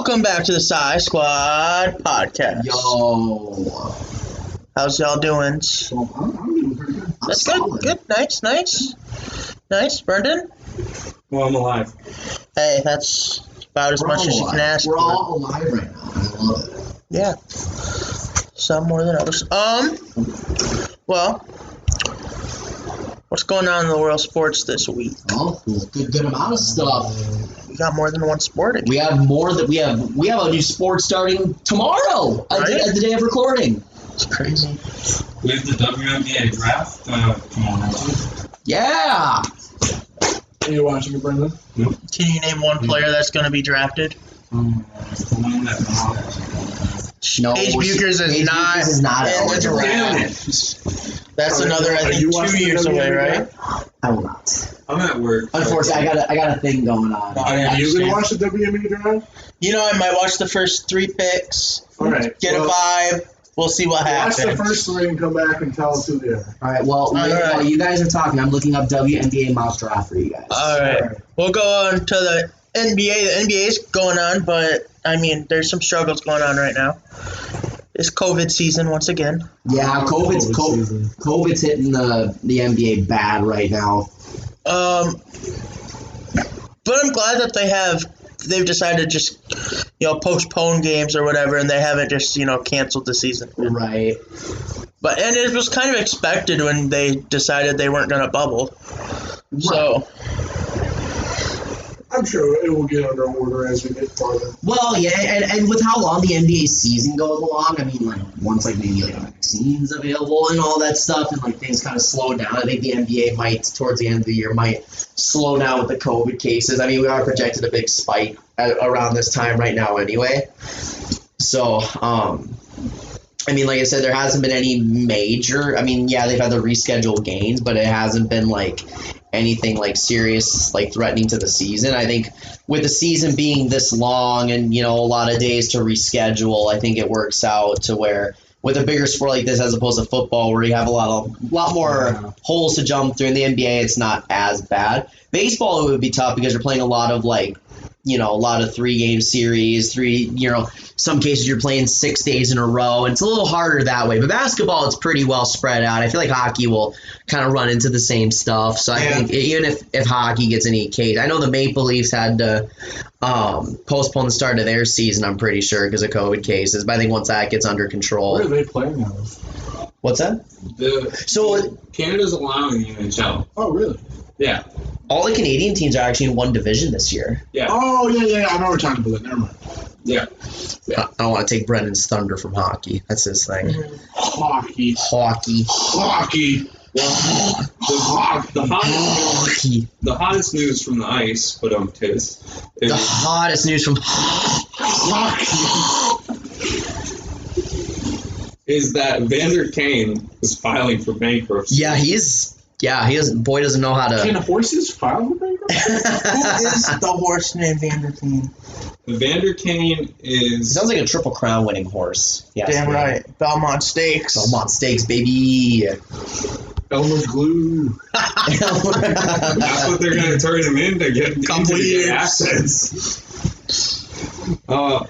Welcome back to the SighSquad podcast. Yo. How's y'all doing? I'm doing pretty good. That's good. Good. Nice. Brendan? Well, I'm alive. Hey, that's about as much as you can ask We're for. all alive right now. I love it. Yeah. Some more than others. Well, what's going on in the world of sports this week? Oh, good amount of stuff. We got more than one sport again. We have more that we have a new sport starting tomorrow at the day of recording. It's crazy. We have the WNBA draft tomorrow. Yeah. Are you watching it, Brendan? Nope. Can you name one player that's going to be drafted? The one that No, Paige Buchers is not in the eligible. draft. That's another, I Are think, you 2 watching years the away, WNBA? right? I will not. I'm at work. Unfortunately, I got a thing going on. I Are you understand. gonna watch the WNBA draft? You know, I might watch the first 3 picks, All right. get a vibe. We'll see what Watch happens. the first 3 and come back and tell us who they are. All right. Well, while you guys are talking, I'm looking up WNBA mock draft for you guys. All right. We'll go on to the NBA. The NBA is going on, but, I mean, there's some struggles going on right now. It's COVID season once again. Yeah, COVID's hitting the NBA bad right now. But I'm glad that they've decided to just, postpone games or whatever, and they haven't just, canceled the season. Right. And it was kind of expected when they decided they weren't going to bubble. So, I'm sure it will get under order as we get farther. Well, yeah, and with how long the NBA season goes along, I mean, once maybe a vaccine's available and all that stuff, and things kind of slow down, I think the NBA might, towards the end of the year, might slow down with the COVID cases. I mean, we are projected a big spike around this time right now anyway. So, I mean, like I said, there hasn't been any major. I mean, yeah, they've had the rescheduled games, but it hasn't been anything serious, threatening to the season. I think with the season being this long and a lot of days to reschedule, I think it works out to where with a bigger sport like this as opposed to football, where you have a lot more holes to jump through. In the NBA, it's not as bad. Baseball, it would be tough because you're playing a lot of 3-game series, some cases you're playing 6 days in a row, and it's a little harder that way. But basketball, it's pretty well spread out. I feel like hockey will kind of run into the same stuff. So I think even if hockey gets any case, I know the Maple Leafs had to postpone the start of their season, I'm pretty sure, because of COVID cases. But I think once that gets under control. Where are they playing now? What's that? Canada's allowing the NHL. Oh, really? Yeah. All the Canadian teams are actually in one division this year. Yeah. Oh, yeah. I know we're talking about that. Never mind. Yeah. I don't want to take Brendan's thunder from hockey. That's his thing. Hockey. The hottest news from the ice, but The hottest news from is that Vander Kane is filing for bankruptcy. Yeah, he is. Boy doesn't know how to. Can horses file for bankruptcy? who is the horse named Vander Kane? Vander Kane He is... sounds like a Triple Crown winning horse. Yes, Damn right. Belmont Stakes. Belmont Stakes, baby. Elmer's glue. That's what they're going to turn him in to get Couple years. assets.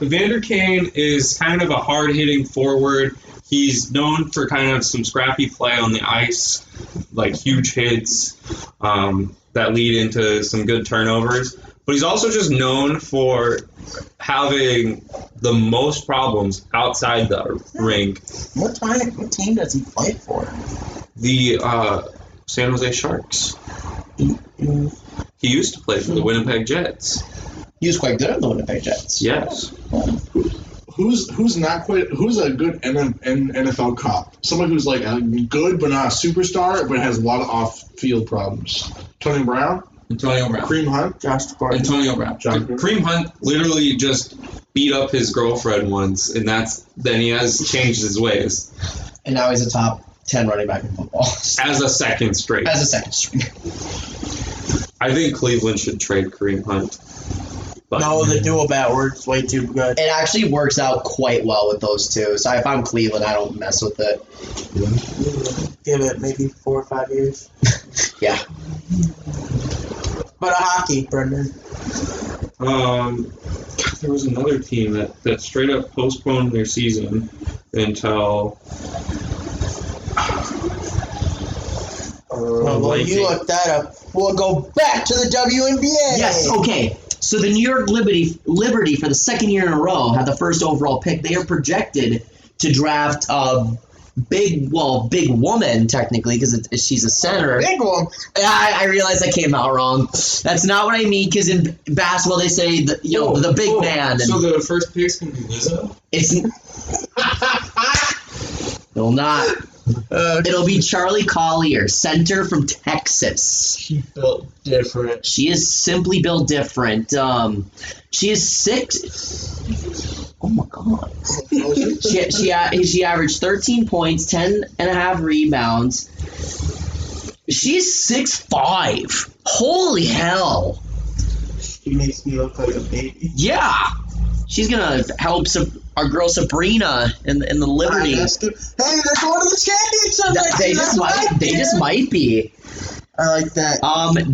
Vander Kane is kind of a hard-hitting forward. He's known for kind of some scrappy play on the ice, huge hits that lead into some good turnovers. But he's also just known for having the most problems outside the rink. What team does he play for? The San Jose Sharks. He used to play for the Winnipeg Jets. He was quite good at the Winnipeg Jets. Yes. Who's a good NFL cop? Someone who's good but not a superstar, but has a lot of off-field problems. Antonio Brown? Kareem Hunt? Antonio Brown. Kareem Hunt literally just beat up his girlfriend once, and then he has changed his ways. And now he's a top 10 running back in football. As a second string. I think Cleveland should trade Kareem Hunt. But No, the dual bat works way too good. It actually works out quite well with those two. So if I'm Cleveland, I don't mess with it. Give it maybe 4 or 5 years. Yeah. But a hockey, Brendan. there was another team that straight up postponed their season until. Well, you look that up. We'll go back to the WNBA. Yes, okay. So the New York Liberty, for the second year in a row, had the first overall pick. They are projected to draft a big woman, technically, because she's a center. Big one. I realize I came out wrong. That's not what I mean, because in basketball they say the big man. And so the first pick's going to be Lizzo? It's will not. It'll be Charlie Collier, center from Texas. She built different. She is simply built different. She is 6. Oh my god. She averaged 13 points, 10.5 rebounds. She's 6'5". Holy hell. She makes me look like a baby. Yeah. She's gonna help our girl Sabrina in the Liberty. Hey, there's one of the champions on that They team. just might be. I like that.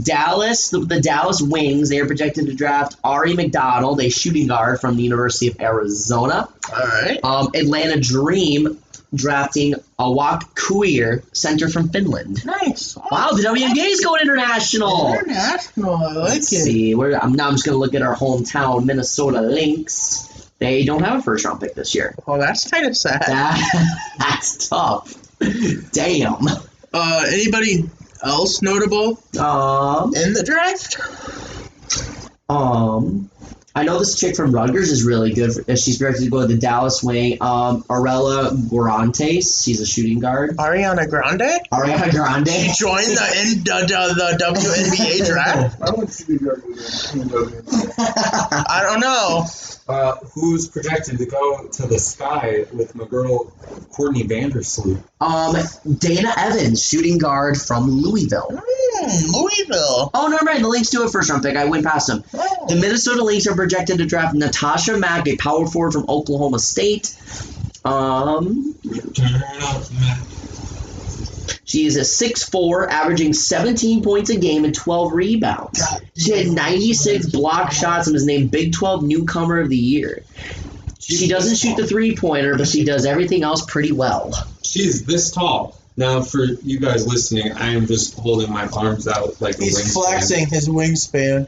Dallas, the Dallas Wings, they are projected to draft Ari McDonald, a shooting guard from the University of Arizona. All right. Atlanta Dream drafting Awak Kuir, center from Finland. Nice. Wow, the WNBA is going international. International. I like Let's it. see. I'm just going to look at our hometown Minnesota Lynx. They don't have a first-round pick this year. Oh, that's kind of sad. That's tough. Damn. Anybody else notable in the draft? I know this chick from Rutgers is really good. She's projected to go to the Dallas Wing. Arella Guarantes. She's a shooting guard. Ariana Grande? Ariana Grande. She joined the WNBA draft? I want to be I don't know. Who's projected to go to the sky with my girl Courtney Vandersloot? Dana Evans, shooting guard from Louisville. Louisville. Oh, no, right. The Lynx do a first-round pick. I went past them. Oh. The Minnesota Lynx are projected to draft Natasha Mack, a power forward from Oklahoma State. She is a 6'4", averaging 17 points a game and 12 rebounds. She had 96 block shots and was named Big 12 Newcomer of the Year. She doesn't shoot the three-pointer, but she does everything else pretty well. She's this tall. Now, for you guys listening, I am just holding my arms out like He's a wingspan. flexing his wingspan.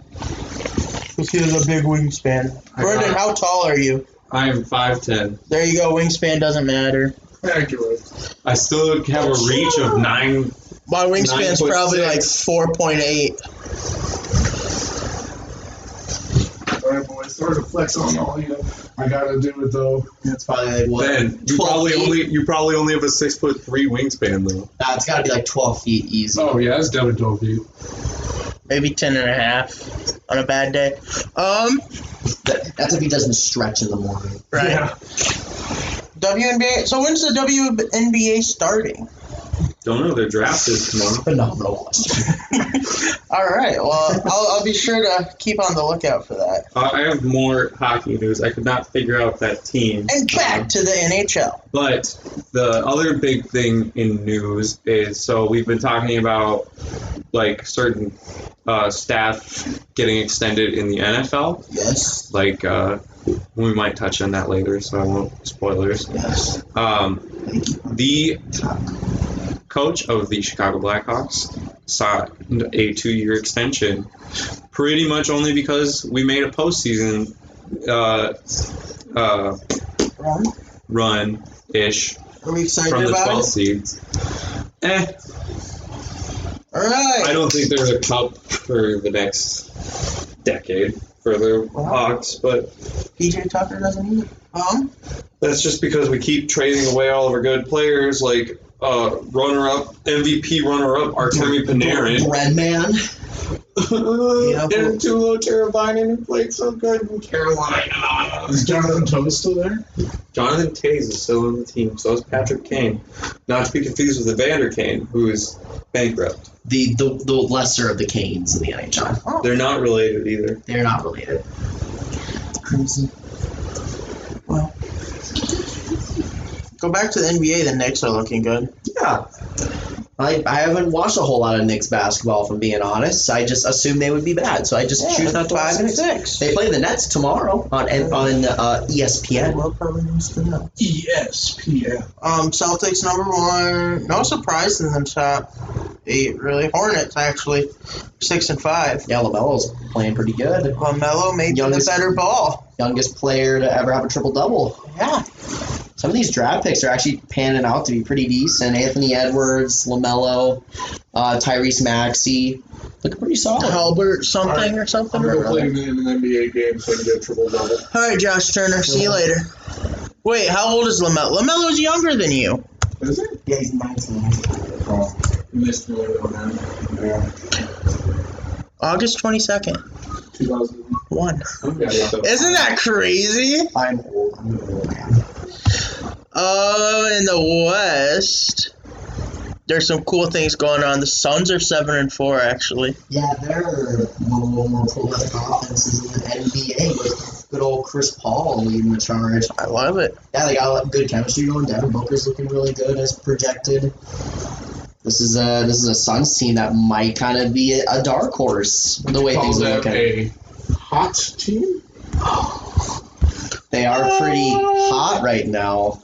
Because he has a big wingspan. Brendan, how tall are you? I am 5'10". There you go. Wingspan doesn't matter. accurate. I still have a reach of 9. My wingspan's 9.6. probably like 4.8. All right, boys. Sorry to flex on all you. I gotta do it though. That's probably like what? Ben, you 12 probably only have a 6'3" wingspan though. Nah, it's got to be like 12 feet easy. Oh yeah, that's definitely 12 feet. Maybe 10.5 on a bad day. That's if he doesn't stretch in the morning. Right. Yeah. WNBA. So when's the WNBA starting? Don't know. Their draft is tomorrow. Phenomenal question. All right. Well, I'll be sure to keep on the lookout for that. I have more hockey news. I could not figure out that team. And back to the NHL. But the other big thing in news is, so we've been talking about like certain staff getting extended in the NFL. Yes. Like we might touch on that later, so I won't spoilers. Yes. The coach of the Chicago Blackhawks signed a 2-year extension, pretty much only because we made a postseason run-ish Are we excited from the about 12 it? seeds. All right. I don't think there's a cup for the next decade for the Hawks, but PJ Tucker doesn't either. that's just because we keep trading away all of our good players, like MVP runner-up Artemi Panarin. Breadman. And Tulo Teravainen, who played so good in Carolina. Is Jonathan Toews still there? Jonathan Toews is still on the team, so is Patrick Kane. Not to be confused with Evander Kane, who is bankrupt. The lesser of the Canes in the NHL. Oh. They're not related either. They're not related. Crimson. Well. Go back to the NBA. The Knicks are looking good. Yeah. I haven't watched a whole lot of Knicks basketball, from being honest. I just assumed they would be bad, so I just choose not to watch 5-6. They play the Nets tomorrow on ESPN. ESPN. Celtics #1. No surprise in the top 8, really. Hornets, actually, 6-5. Yeah, LaMelo's playing pretty good. LaMelo may be the better ball. Youngest player to ever have a triple-double. Yeah. Some of these draft picks are actually panning out to be pretty decent. Anthony Edwards, LaMelo, Tyrese Maxey. Looking pretty solid. Albert something or something. I'm going to play in an NBA game so I can get a triple-double. All right, Josh Turner. See you later. Wait, how old is LaMelo? LaMelo's younger than you. Is it? Yeah, he's 19. Oh, you missed me on that. Yeah. August 22nd. 2001. Yeah. Isn't that crazy? I'm old. In the West, there's some cool things going on. The Suns are 7-4, actually. Yeah, they're one of the more prolific offenses in the NBA with good old Chris Paul leading the charge. I love it. Yeah, they got good chemistry going. Devin Booker's looking really good as projected. This is a Suns team that might kind of be a dark horse the way things are looking. A hot team? They are pretty hot right now.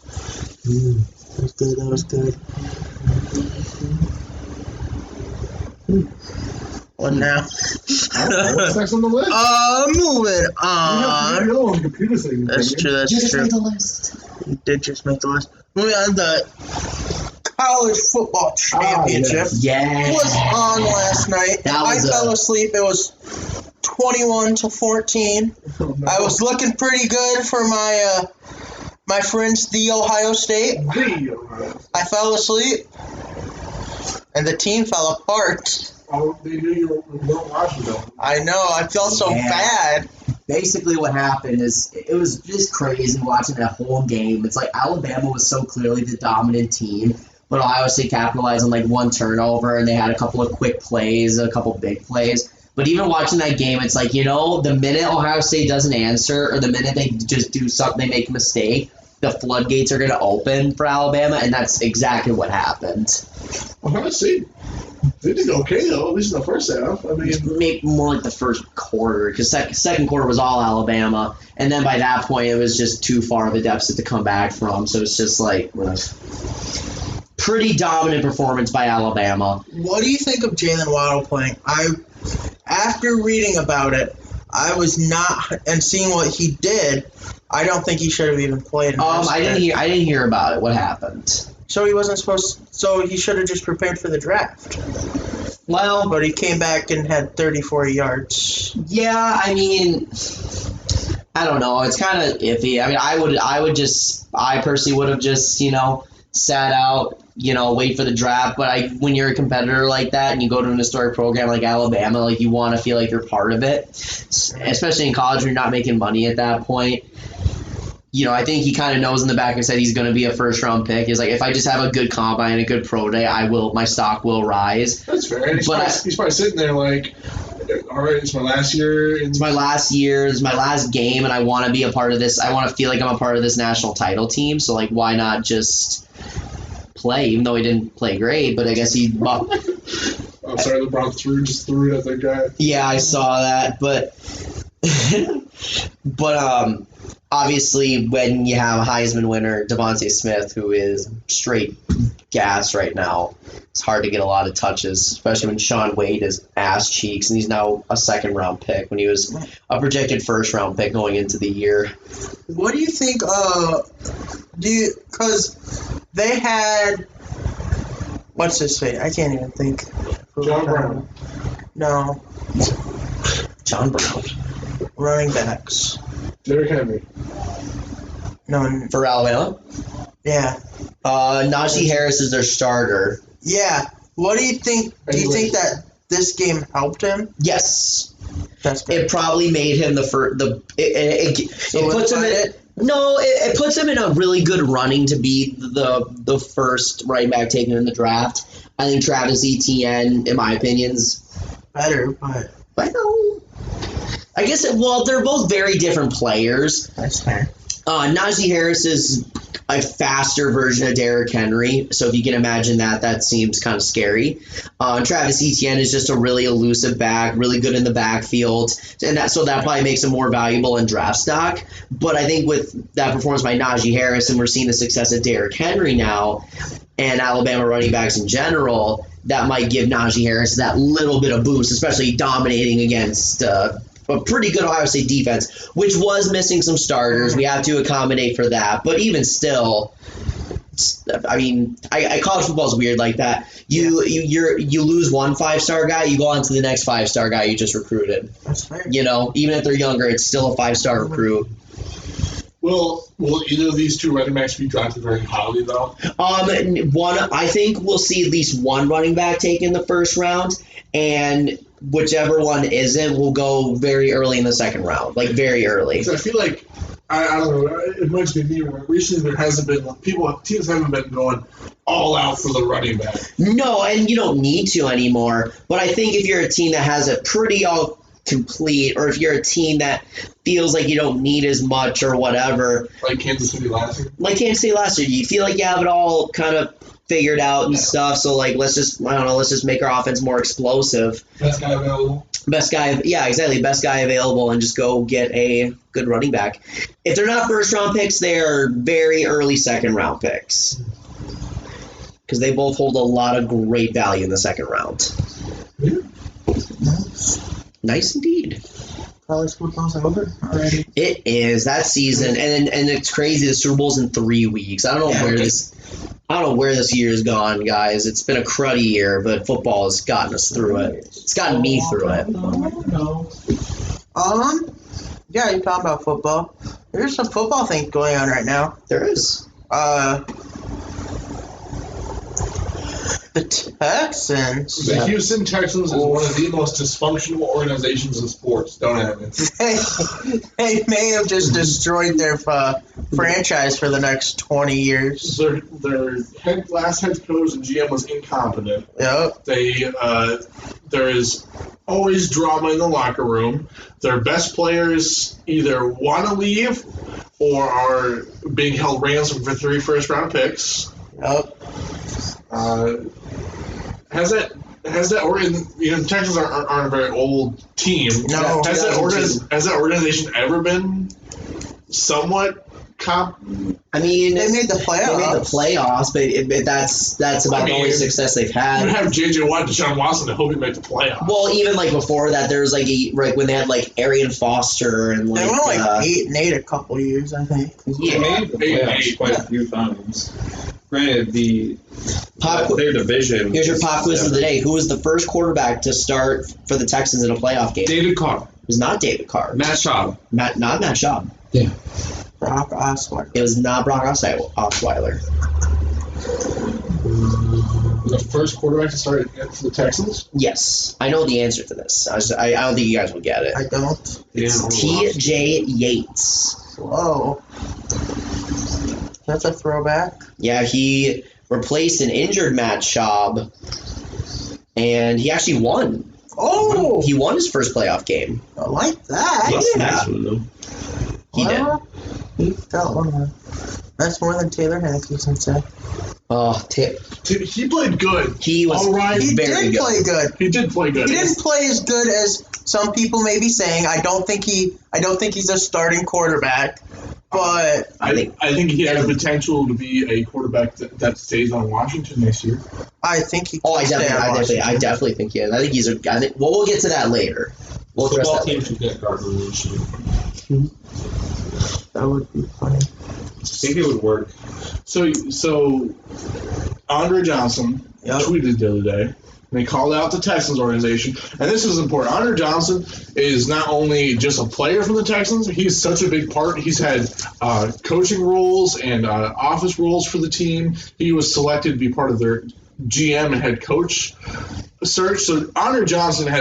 That was good. What now? What's next on the list? Moving on. You have computer thing. That's true. You That's just true. made the list. You did just make the list. Moving on, the college football championship Yeah. was on last night. I fell asleep. It was 21-14. I was looking pretty good for my my friends, the Ohio State. I fell asleep, and the team fell apart. Oh, they knew you weren't watching them. I know. I felt so bad. Basically what happened is it was just crazy watching that whole game. It's like Alabama was so clearly the dominant team, but Ohio State capitalized on like one turnover, and they had a couple of quick plays, a couple big plays. But even watching that game, it's like, the minute Ohio State doesn't answer, or the minute they just do something, they make a mistake, the floodgates are going to open for Alabama, and that's exactly what happened. Ohio State, they did okay, though, at least in the first half. I mean, Maybe more like the first quarter, because second quarter was all Alabama, and then by that point, it was just too far of a deficit to come back from, so it's just like pretty dominant performance by Alabama. What do you think of Jalen Waddle playing? After reading about it, I was not, and seeing what he did, I don't think he should have even played. I didn't hear about it. What happened? So he wasn't supposed. So he should have just prepared for the draft. Well, But he came back and had 34 yards. yeah, I mean, I don't know. It's kind of iffy. I mean, I personally would have just, sat out, wait for the draft. But when you're a competitor like that and you go to an historic program like Alabama, like you want to feel like you're part of it, especially in college when you're not making money at that point. I think he kind of knows in the back of his head he's going to be a first-round pick. He's like, if I just have a good combine, a good pro day, my stock will rise. that's fair. And he's probably sitting there like, all right, it's my last year. It's my last year. It's my last game, and I want to be a part of this. I want to feel like I'm a part of this national title team. So, like, why not just play? Even though he didn't play great, but I guess he. I'm sorry, LeBron threw it at that guy. Yeah, I saw that, but obviously, when you have a Heisman winner, Devontae Smith, who is straight gas right now, it's hard to get a lot of touches, especially when Sean Wade is ass cheeks, and he's now a second-round pick when he was a projected first-round pick going into the year. What do you think? Because they had, what's his face? I can't even think. John Brown. No, John Brown. running backs. Derrick Henry. No, For Alabama? yeah, Najee Harris is their starter. yeah. What do you think? Do you think that this game helped him? Yes. That's good. It probably made him it puts him in it puts him in a really good running to be the first right back taken in the draft. I think Travis Etienne, in my opinion, is Better, but well, I guess they're both very different players. that's fair. Najee Harris is a faster version of Derrick Henry. So if you can imagine that seems kind of scary. Travis Etienne is just a really elusive back, really good in the backfield, and that probably makes him more valuable in draft stock. But I think with that performance by Najee Harris, and we're seeing the success of Derrick Henry now, and Alabama running backs in general, that might give Najee Harris that little bit of boost, especially dominating against a pretty good Ohio State defense, which was missing some starters. We have to accommodate for that. But even still, I mean, college football is weird like that. You lose one 5-star guy, you go on to the next 5-star guy you just recruited. That's fair. Even if they're younger, it's still a 5-star recruit. Will either of these two running backs be drafted very highly, though? I think we'll see at least one running back taken in the first round, and whichever one isn't will go very early in the second round, like very early. I feel like, I don't know, it might be me, where recently there hasn't been, teams haven't been going all out for the running back. No, and you don't need to anymore, but I think if you're a team that has it pretty all complete, or if you're a team that feels like you don't need as much or whatever. Like Kansas City last year? Like Kansas City last year. You feel like you have it all kind of figured out and stuff, so let's just make our offense more explosive. Best guy available? Best guy, yeah, exactly. Best guy available, and just go get a good running back. If they're not first-round picks, they are very early second-round picks. Because they both hold a lot of great value in the second round. Yeah. Nice indeed. College football's over already. It is that season, and it's crazy. The Super Bowl's in 3 weeks. I don't know where this year's gone, guys. It's been a cruddy year, but football has gotten us through it. It's gotten me through it. No. Yeah, you're talking about football. There's some football things going on right now. There is. The Texans. The Houston Texans is one of the most dysfunctional organizations in sports. Don't have it. They may have just destroyed their franchise for the next 20 years. Their last head coach and GM was incompetent. Yep. There is always drama in the locker room. Their best players either want to leave or are being held ransom for 3 first-round picks. Yep. Has that Texans aren't a very old team. No. Has that organization ever been somewhat I mean, they made the playoffs. But that's about the only success they've had. You have J.J. Watt, Deshaun Watson to hope you make the playoffs. Well, even before that, there was when they had Arian Foster and they went 8-8 a couple years, I think. Yeah, made the playoffs quite a few times. Granted, their division. Here's your pop quiz of the day. Who was the first quarterback to start for the Texans in a playoff game? David Carr. It was not David Carr. Matt Schaub. Not Matt Schaub. Yeah. Brock Osweiler. It was not Brock Osweiler. The first quarterback to start for the Texans? Yes. I know the answer to this. I don't think you guys will get it. I don't. It's T.J. Yates. Whoa. That's a throwback. Yeah, he replaced an injured Matt Schaub, and he actually won. Oh! He won his first playoff game. I like that. That's a nice one, though. He did. He got one. That's more than Taylor Hanson said. He played good. He was right. He very did play good. He did play good. He didn't play as good as some people may be saying. I don't think he's a starting quarterback. But I think he has the potential to be a quarterback that stays on Washington next year. I think he. I definitely think he is. I think he's we'll get to that later. We'll Football team should get Gardner Minshew. That would be funny. I think it would work. So Andre Johnson tweeted the other day. And he called out the Texans organization. And this is important. Andre Johnson is not only just a player from the Texans, he's such a big part. He's had coaching roles and office roles for the team. He was selected to be part of their GM and head coach search. So Andre Johnson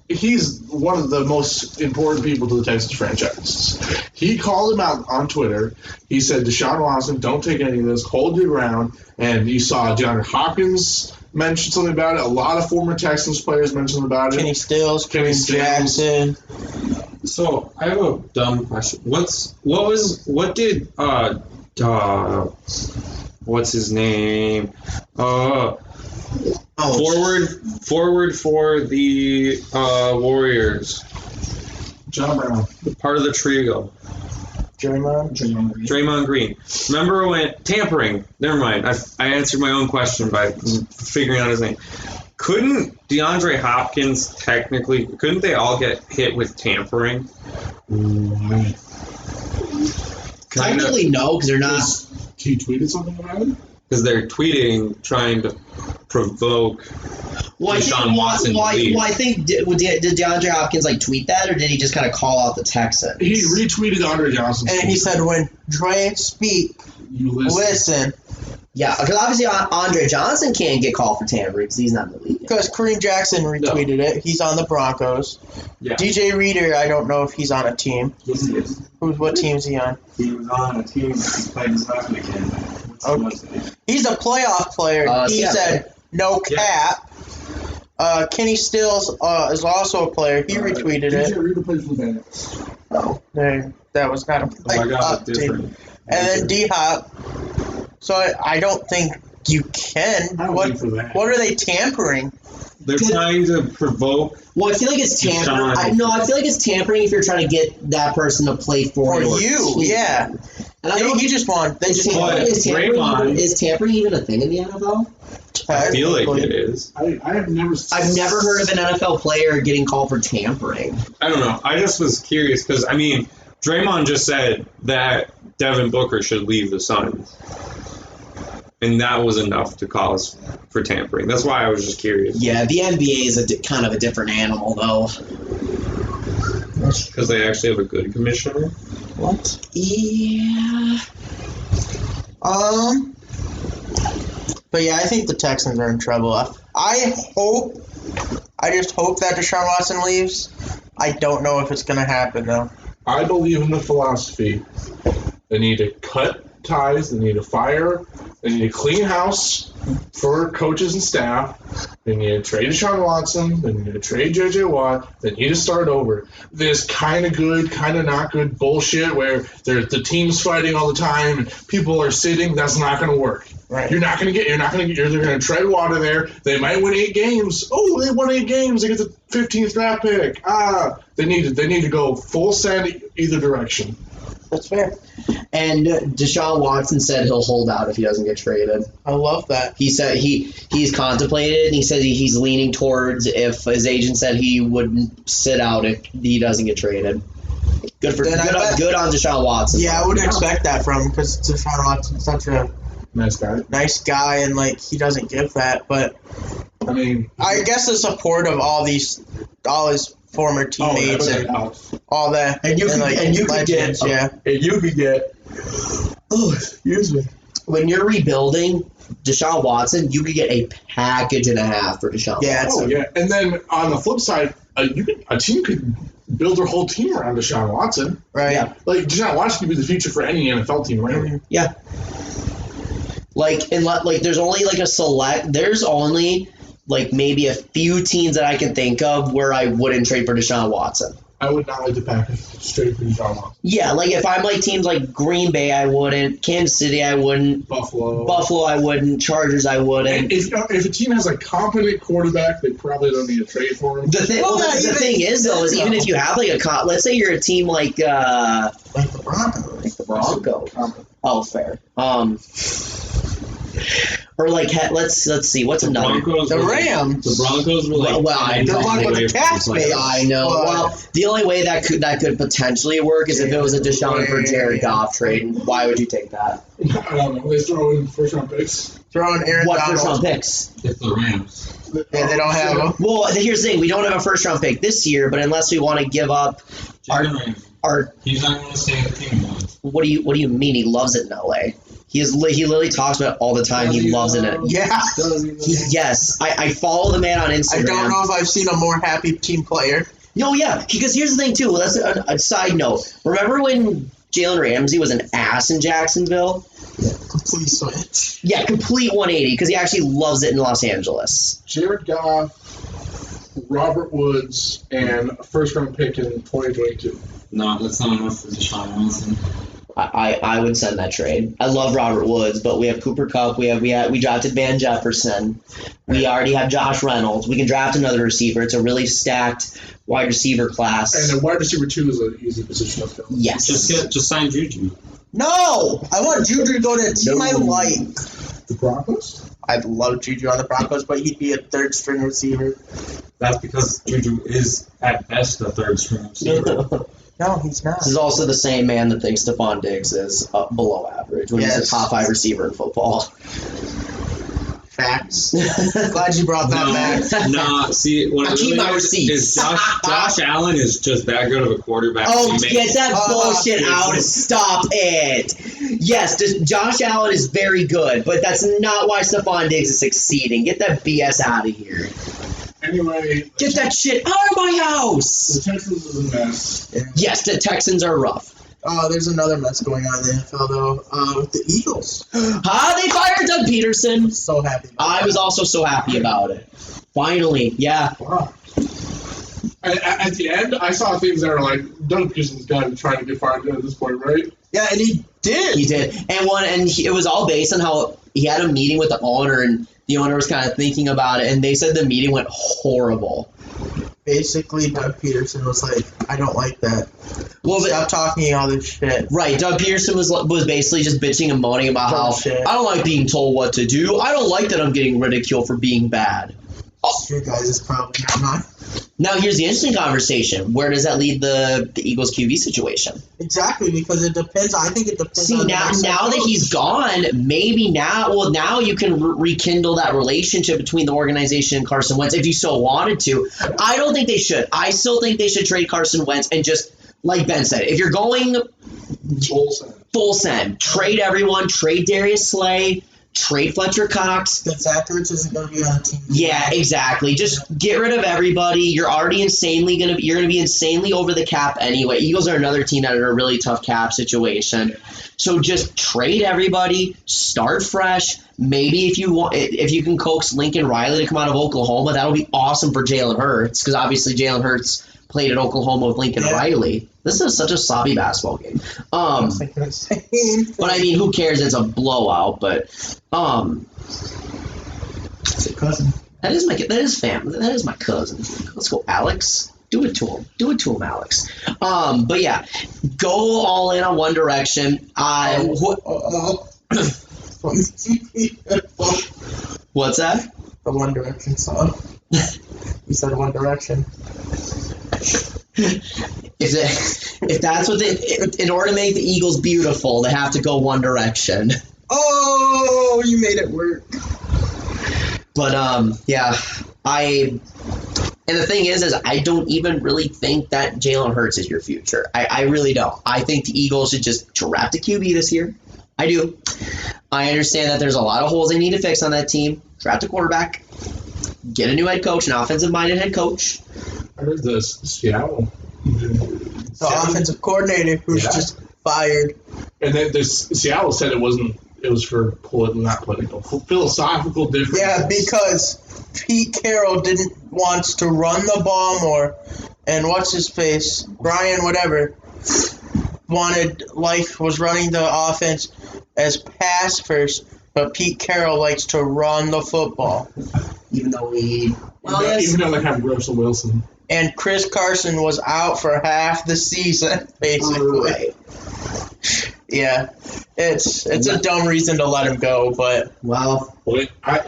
he's one of the most important people to the Texans franchise. He called him out on Twitter. He said, Deshaun Watson, don't take any of this. Hold your ground. And you saw DeAndre Hopkins mention something about it. A lot of former Texans players mentioned about it. Kenny Stills, Kenny Jackson. So I have a dumb question. What did what's his name? Forward for the Warriors. John Brown. Part of the trio. Draymond Green. Remember when tampering? Never mind. I answered my own question by figuring out his name. Couldn't DeAndre Hopkins couldn't they all get hit with tampering? Technically, no, because they're not. He tweeted something about it? Because they're tweeting, trying to provoke Deshaun Watson. I think did DeAndre Hopkins tweet that, or did he just kind of call out the Texans? He retweeted Andre Johnson. And he said, when Dre speak, you listen. Yeah, because obviously Andre Johnson can't get called for tampering because he's not in the league. Because Kareem Jackson retweeted it. He's on the Broncos. Yeah. DJ Reader, I don't know if he's on a team. Yes, he is. What team is he on? He was on a team that he played his last weekend. He's a playoff player. He said, no cap. Kenny Stills is also a player. He retweeted it. DJ Reader plays for the Bengals. Oh, that was not a playoff team. And then D-Hop. So I don't think you can. What are they tampering? They're trying to provoke. Well, I feel like it's tampering. I feel like it's tampering if you're trying to get that person to play for your you. team. Yeah. And I don't. You just want. Is tampering even a thing in the NFL? I feel like it is. I've never heard of an NFL player getting called for tampering. I don't know. I just was curious because Draymond just said that Devin Booker should leave the Suns. And that was enough to cause for tampering. That's why I was just curious. Yeah, the NBA is kind of a different animal, though. Because they actually have a good commissioner? What? Yeah. But yeah, I think the Texans are in trouble. I just hope that Deshaun Watson leaves. I don't know if it's going to happen, though. I believe in the philosophy. They need to cut ties. They need to fire. They need to clean house for coaches and staff. They need to trade Deshaun Watson. They need to trade J.J. Watt. They need to start over. This kind of good, kind of not good bullshit where the team's fighting all the time and people are sitting. That's not going to work. Right. You're not going to they're going to tread water there. They might win 8 games. Oh, they won 8 games. They get the 15th draft pick. They need to go full send either direction. That's fair. And Deshaun Watson said he'll hold out if he doesn't get traded. I love that. He said he's contemplated, and he said he's leaning towards if his agent said he wouldn't sit out if he doesn't get traded. Good on Deshaun Watson. Yeah, I wouldn't expect that from him because Deshaun Watson's such a nice guy, and he doesn't give that. But I guess the support of all his former teammates and all that, and you could get. Oh, excuse me. When you're rebuilding Deshaun Watson, you could get a package and a half for Deshaun. Watson. Yeah. And then on the flip side, a team could build their whole team around Deshaun Watson. Right. Yeah. Deshaun Watson could be the future for any NFL team, right? Yeah. There's only there's only maybe a few teams that I can think of where I wouldn't trade for Deshaun Watson. I would not like to pack it straight for Deshaun Watson. Yeah, if I'm teams like Green Bay, I wouldn't. Kansas City, I wouldn't. Buffalo, I wouldn't. Chargers, I wouldn't. If a team has a competent quarterback, they probably don't need to trade for him. The thing is, even if you have let's say you're a team like the Broncos. Oh, fair. Or let's see, what's another? The Rams. The Broncos were the cap space. I know. Well, the only way that could potentially work is if it was a Deshaun for Jared Goff trade. And why would you take that? I don't know. They throw in first round picks. Throw in Aaron What Donald. first round picks? It's the Rams. Yeah, they don't have them. Well, here's the thing: we don't have a first round pick this year, but unless we want to give up our he's not going to stay in the team. What do you mean? He loves it in LA. He literally talks about it all the time. He loves it. Yeah. Yes. I follow the man on Instagram. I don't know if I've seen a more happy team player. No, yeah. Because here's the thing, too. That's a side note. Remember when Jalen Ramsey was an ass in Jacksonville? Yeah, complete switch. Yeah, complete 180 because he actually loves it in Los Angeles. Jared Goff, Robert Woods, and a first round pick in 2022. No, that's not enough for Deshaun Watson. I would send that trade. I love Robert Woods, but we have Cooper Kupp. We drafted Van Jefferson. We already have Josh Reynolds. We can draft another receiver. It's a really stacked wide receiver class. And a wide receiver 2 is an easy position to fill. Yes. Just sign Juju. No! I want Juju to go to a team I like. The Broncos? I'd love Juju on the Broncos, but he'd be a third string receiver. That's because Juju is at best a third string receiver. No, he's not. This is also the same man that thinks Stephon Diggs is below average when he's a top 5 receiver in football. Facts. Glad you brought that back. No, see, what I keep my receipts. is Josh Allen is just that good of a quarterback. Oh, get that bullshit out and stop it. Yes, Josh Allen is very good, but that's not why Stephon Diggs is succeeding. Get that BS out of here. Anyway. Get that shit out of my house. The Texans is a mess. Yeah. Yes, the Texans are rough. There's another mess going on in the NFL, though, with the Eagles. They fired Doug Peterson. So happy about I was also so happy about it. Finally, yeah. Wow. At the end, I saw things that were like, Doug Peterson's got to try to get fired at this point, right? Yeah, and he did. He did. It was all based on how he had a meeting with the owner, and the owner was kind of thinking about it, and they said the meeting went horrible. Basically, Doug Peterson was like, I don't like that. Well, Stop talking all this shit. Right, Doug Peterson was basically just bitching and moaning about Bullshit. how I don't like being told what to do. I don't like that I'm getting ridiculed for being bad. It's your guys' problem, not mine. Now, here's the interesting conversation. Where does that lead the Eagles QB situation? Exactly, because it depends. I think it depends See, on now the that he's gone, maybe now you can rekindle that relationship between the organization and Carson Wentz if you so wanted to. I don't think they should. I still think they should trade Carson Wentz and just, like Ben said, if you're going full send, trade everyone, trade Darius Slay, trade Fletcher Cox. But Zach Ertz isn't going to be on the team. Yeah, exactly. Just get rid of everybody. You're already you're going to be insanely over the cap anyway. Eagles are another team that are in a really tough cap situation. So just trade everybody, start fresh. Maybe if you can coax Lincoln Riley to come out of Oklahoma, that'll be awesome for Jalen Hurts, because obviously Jalen Hurts played at Oklahoma with Lincoln Riley. This is such a sloppy basketball game. But I mean, who cares? It's a blowout. But It's a cousin. that is family. That is my cousin. Let's go, Alex. Do it to him, Alex. But yeah, go all in on One Direction. What's that? The One Direction song. You said One Direction. If that's what in order to make the Eagles beautiful, they have to go One Direction. Oh, you made it work. But yeah, and the thing is I don't even really think that Jalen Hurts is your future. I really don't. I think the Eagles should just draft a QB this year. I do. I understand that there's a lot of holes they need to fix on that team. Draft a quarterback. Get a new head coach, an offensive-minded head coach. I heard the Seattle. The offensive coordinator who's just fired. And then Seattle said it was for philosophical differences. Yeah, because Pete Carroll wants to run the ball more, and what's his face, Brian whatever, was running the offense as pass first, but Pete Carroll likes to run the football. Even though even though they have Russell Wilson. And Chris Carson was out for half the season, basically. Right. Yeah, it's a dumb reason to let him go, but Well, I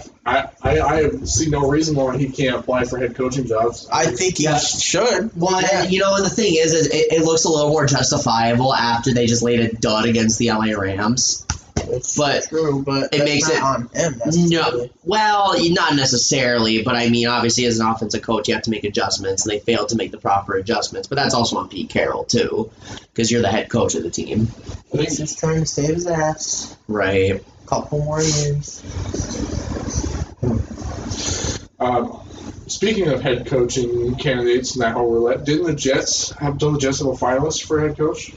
see no reason why he can't apply for head coaching jobs. I think he should. well, Yeah. and the thing is it looks a little more justifiable after they just laid a dud against the LA Rams. It's But true, but it that's makes not it- on him. No, well, not necessarily, but I mean, obviously, as an offensive coach, you have to make adjustments, and they failed to make the proper adjustments. But that's also on Pete Carroll too, because you're the head coach of the team, He's just trying to save his ass. right? Couple more years. Speaking of head coaching candidates and that whole roulette, didn't the Jets have a finalist for head coach?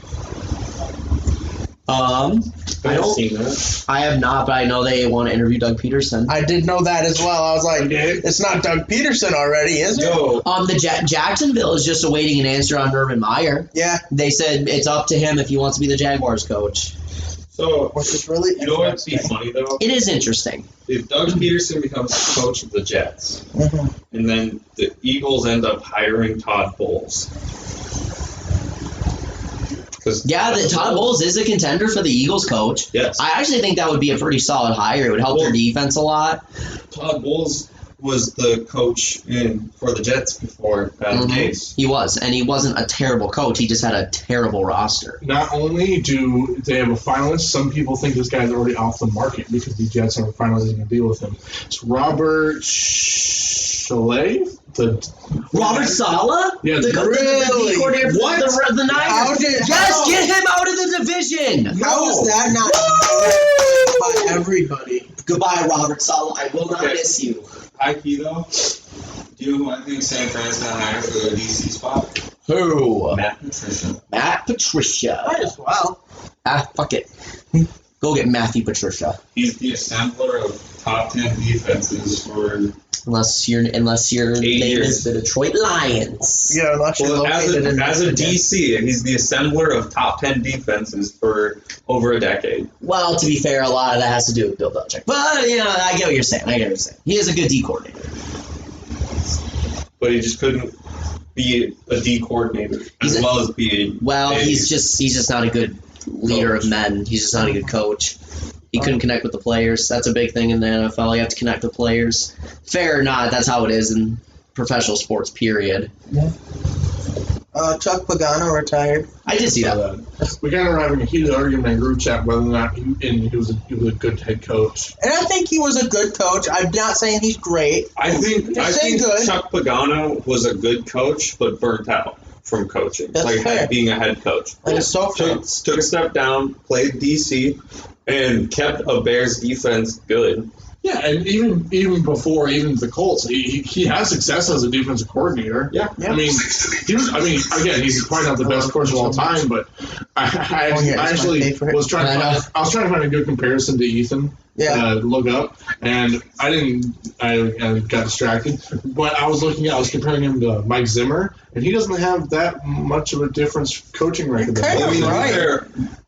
I've seen that. I have not, but I know they want to interview Doug Peterson. I did know that as well. I was like, it's not Doug Peterson already, is it? Yo, The Jacksonville is just awaiting an answer on Urban Meyer. Yeah, They said it's up to him if he wants to be the Jaguars coach. so which is really you know what'd be interesting. funny though? It is interesting. If Doug Peterson becomes the coach of the Jets, Mhm. and then the Eagles end up hiring Todd Bowles. Yeah, Todd Bowles is a contender for the Eagles coach. Yes. I actually think that would be a pretty solid hire. It would help their defense a lot. Todd Bowles was the coach for the Jets before Adam Gase. He was, and he wasn't a terrible coach. He just had a terrible roster. Not only do they have a finalist, some people think this guy's already off the market because the Jets are finalizing a deal with him. It's Robert Chalet? Robert Saleh? Yeah, the really? coordinator for What? the Niners. How did- Yes, how? get him out of the division. How is that not by everybody? Goodbye, Robert Saleh. I will not Okay. miss you. High key though, do you know who I think San Fran's gonna hire for the DC spot? Who? Matt Patricia. Matt Patricia. Might as well. Fuck it. Go get Matthew Patricia. He's the assembler of top 10 defenses for. Unless your name years. is the Detroit Lions. Yeah, unless you're Well, as located in a Virginia. DC, he's the assembler of top 10 defenses for over a decade. Well, to be fair, a lot of that has to do with Bill Belichick. But, I get what you're saying. He is a good D coordinator. But he just couldn't be a D coordinator as well as be. Well, a he's just not a good leader of men. He's just not a good coach. He couldn't connect with the players. That's a big thing in the NFL. You have to connect with players. Fair or not, that's how it is in professional sports, period. Chuck Pagano retired. I did see that. We kind of were having a heated argument in group chat whether or not he was a good head coach. And I think he was a good coach. I'm not saying he's great. I think good. Chuck Pagano was a good coach, but burnt out from coaching, That's fair. being a head coach. That is so fair. Took a step down, played DC, and kept a Bears defense good. Yeah, and even before the Colts, he has success as a defensive coordinator. Yeah. I mean, again, he's probably not the best coach of all time, but I actually was trying to find a good comparison to Ethan. Yeah. Look up, and I got distracted. But I was comparing him to Mike Zimmer, and he doesn't have that much of a difference coaching record. Kind of right.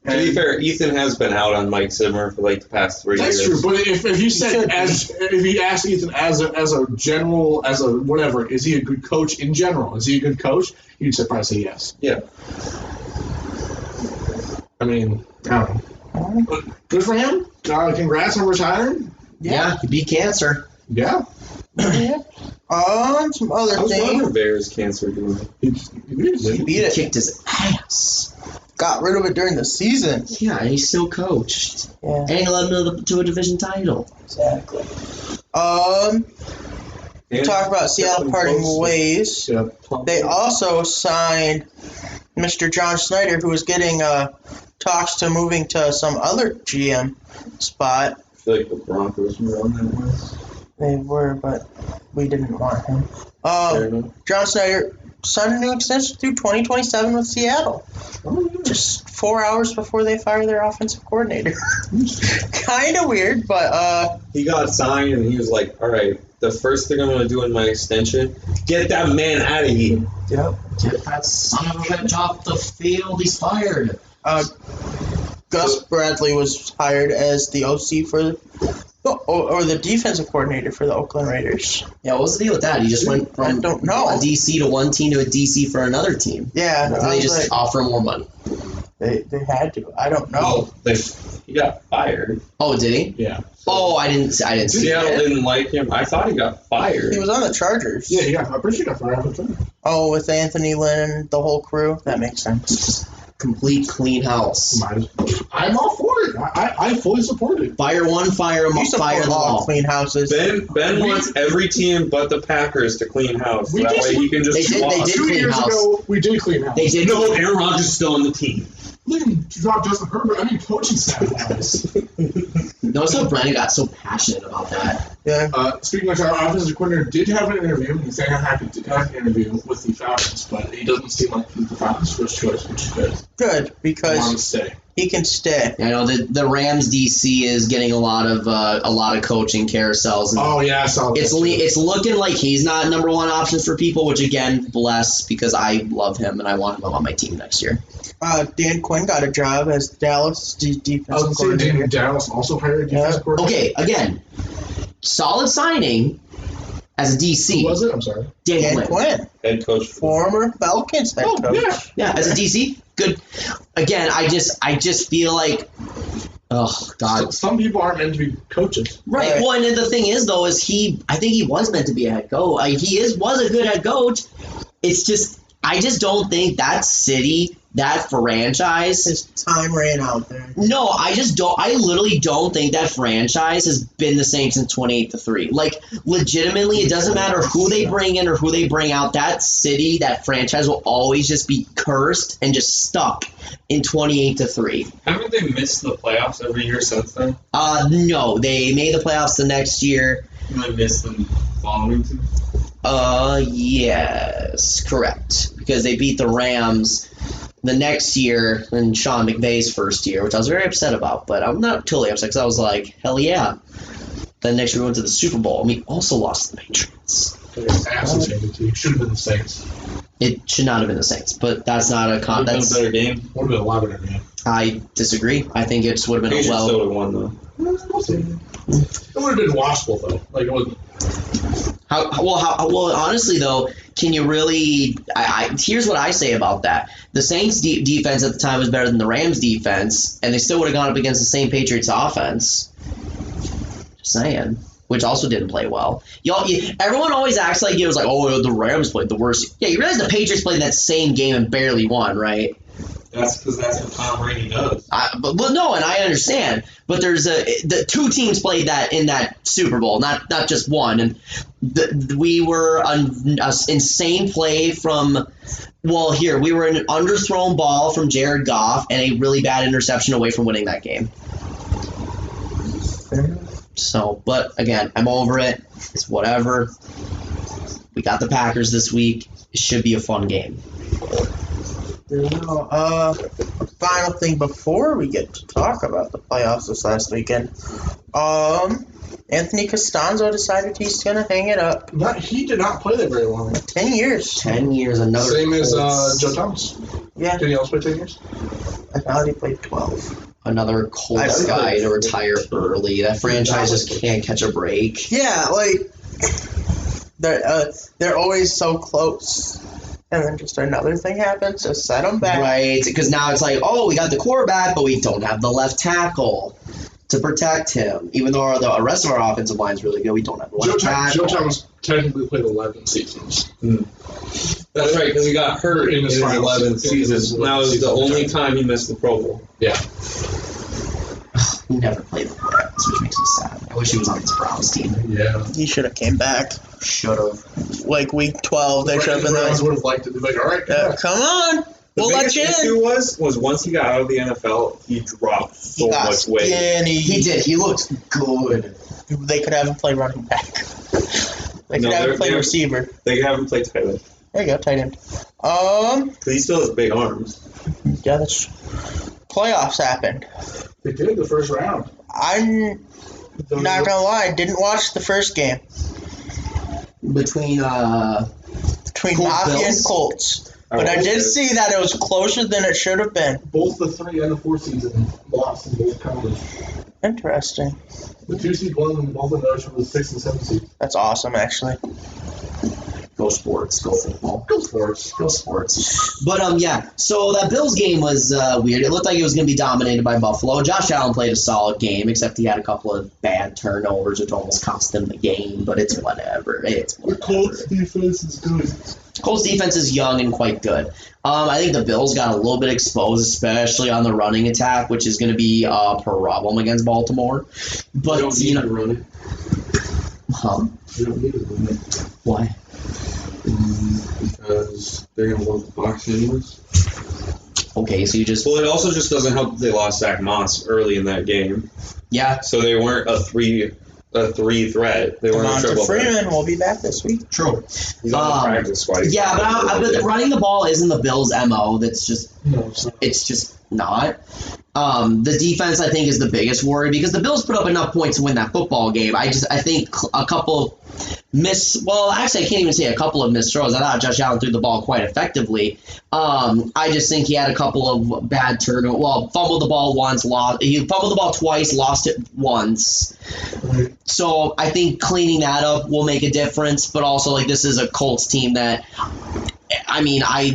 To be fair, Ethan has been out on Mike Zimmer for like the past 3 years. That's true, but if you said if you asked Ethan as a general, as a whatever, is he a good coach in general? Is he a good coach? You'd probably say yes. Yeah. I mean, I don't know. But good for him. Congrats on retiring. Yeah, he beat cancer. Yeah. Some other How's thing. other Bears cancer doing? He beat it. Kicked his ass. Got rid of it during the season. Yeah, and he still coached. Yeah, And he led him to a division title. exactly. Talk about Seattle parting ways. Yeah. They also signed Mr. John Snyder, who was getting talks to moving to some other GM spot. I feel like the Broncos were on that list. They were, but we didn't want him. Fair enough. John Snyder signed a new extension through 2027 with Seattle. Just 4 hours before they fire their offensive coordinator. Kind of weird, but He got signed and he was like, all right, the first thing I'm going to do in my extension, get that man out of here. yep. Get that son of a bitch off the field. He's fired. Gus Bradley was hired as the OC for, or the defensive coordinator for the Oakland Raiders. Yeah, what was the deal with that? He just went from I don't know. a DC to one team to a DC for another team. Yeah, And I they was just like, offer him more money. they had to. I don't know. Well, he got fired. Oh, did he? Yeah. Oh, I didn't see Seattle that. didn't like him. I thought he got fired. He was on the Chargers. Yeah, I'm pretty sure he got fired off the time. Oh, with Anthony Lynn and the whole crew. That makes sense. Complete clean house. I'm all for it. I fully support it. Fire one, fire them You all, support fire them all all. clean houses. Ben wants every team but the Packers to clean house. We That did- way he can just they did- walk. they did 2 clean years house. ago, we did clean house. They did. No, Aaron Rodgers is still on the team. Look at drop Justin Herbert. I mean, coaching staff wise. Notice how Brennan got so passionate about that. Yeah. Speaking of our offensive coordinator, did have an interview. He's saying I'm happy to have an interview with the Falcons, but he doesn't seem like he's the Falcons' first choice, which is good. Good, I want him to because stay. he can stay. I know the Rams DC is getting a lot of coaching carousels. And Oh yeah, I saw that. it's looking like he's not number one option for people, which again, bless, because I love him and I want him on my team next year. Dan Quinn got a job as Dallas defensive coordinator. Dallas also hired a defensive coordinator. Okay, again, solid signing as a DC. Who was it? I'm sorry. Dan Quinn. Head coach. Former Falcons head coach. Yeah, as a DC, good. Again, I just feel like, oh God. Some people aren't meant to be coaches. Right. Well, and the thing is, though, I think he was meant to be a head coach. Was a good head coach. It's just, I just don't think that city, that franchise. His time ran out there. No, I literally don't think that franchise has been the same since 28-3. Like, legitimately, it doesn't matter who they bring in or who they bring out. That city, that franchise will always just be cursed and just stuck in 28-3. Haven't they missed the playoffs every year since then? No, they made the playoffs the next year. And they missed them following two? Yes, correct. Because they beat the Rams the next year in Sean McVay's first year, which I was very upset about, but I'm not totally upset because I was like, hell yeah. Then next year we went to the Super Bowl, and we also lost to the Patriots. It should have been the Saints. It should not have been the Saints, but that's not a Would have been a better game. Would have been a lot better game. I disagree. I think it would have been Patriots a still would have won, though. It would have been watchable, though. Like, it wasn't. Well, honestly, though, can you really... here's what I say about that. The Saints' defense at the time was better than the Rams' defense, and they still would have gone up against the same Patriots offense. Just saying. Which also didn't play well. Everyone always acts like it was like, oh, the Rams played the worst. Yeah, you realize the Patriots played that same game and barely won, right? That's because that's what Tom Brady does. But no, and I understand. But there's the two teams played that in that Super Bowl, not just one. And we were an insane play from. Well, we were an underthrown ball from Jared Goff and a really bad interception away from winning that game. So, but again, I'm over it. It's whatever. We got the Packers this week. It should be a fun game. Final thing before we get to talk about the playoffs this last weekend. Anthony Costanzo decided he's going to hang it up. He did not play there very long. 10 years. 10 years, another. Same as Joe Thomas. Yeah. Did he also play 10 years? I thought he played 12. Another Colts guy to retire early. That franchise just can't catch a break. Yeah, like they're always so close, and then just another thing happens to set them back. Right, because now it's like, oh, we got the quarterback, but we don't have the left tackle to protect him. Even though the rest of our offensive line is really good, we don't have the left tackle. Joe Thomas technically played 11 seasons. That's right, because he got hurt in his 11th season. That was the only time he missed the Pro Bowl. Yeah. He never played the Browns, which makes me sad. I wish he was on this Browns team. Yeah. He should have came back. Should have. Like week 12, they should have been Browns like, would have liked it. They'd be like, all right, come on. We'll let you in. The biggest issue was once he got out of the NFL, he dropped so much weight. Skinny. He did. He looked good. They could have him play running back. They could have him play receiver. They could have him play tight end. There you go, tight end. Because he still has big arms. Yeah, that's... Playoffs happened. They did the first round. I'm not gonna lie, I didn't watch the first game. Between Mafia and Colts. But I did see that it was closer than it should have been. Both the 3 and the 4 season lost in both conferences. Interesting. The 2 seed won, and both of those were the 6 and 7 seed. That's awesome, actually. Go sports. Go football. Go sports. Go sports. But, yeah. So that Bills game was weird. It looked like it was going to be dominated by Buffalo. Josh Allen played a solid game, except he had a couple of bad turnovers, which almost cost him the game. But it's whatever. The Colts defense is good. Colts defense is young and quite good. I think the Bills got a little bit exposed, especially on the running attack, which is going to be a problem against Baltimore. But, you don't need to run it. Huh? You don't need to run it. Why? Because they're going to love the box anyways. Okay, so you just... Well, it also just doesn't help that they lost Zach Moss early in that game. Yeah. So they weren't a three threat. They weren't a triple threat. Freeman will be back this week. True. He's on the practice squad. Yeah, but running the ball isn't the Bills' MO. That's just... No, it's not. It's just not. The defense, I think, is the biggest worry because the Bills put up enough points to win that football game. I think a couple actually, I can't even say a couple of missed throws. I thought Josh Allen threw the ball quite effectively. I just think he had a couple of bad turnovers. Well, fumbled the ball once, he fumbled the ball twice, lost it once. So I think cleaning that up will make a difference. But also, like, this is a Colts team that.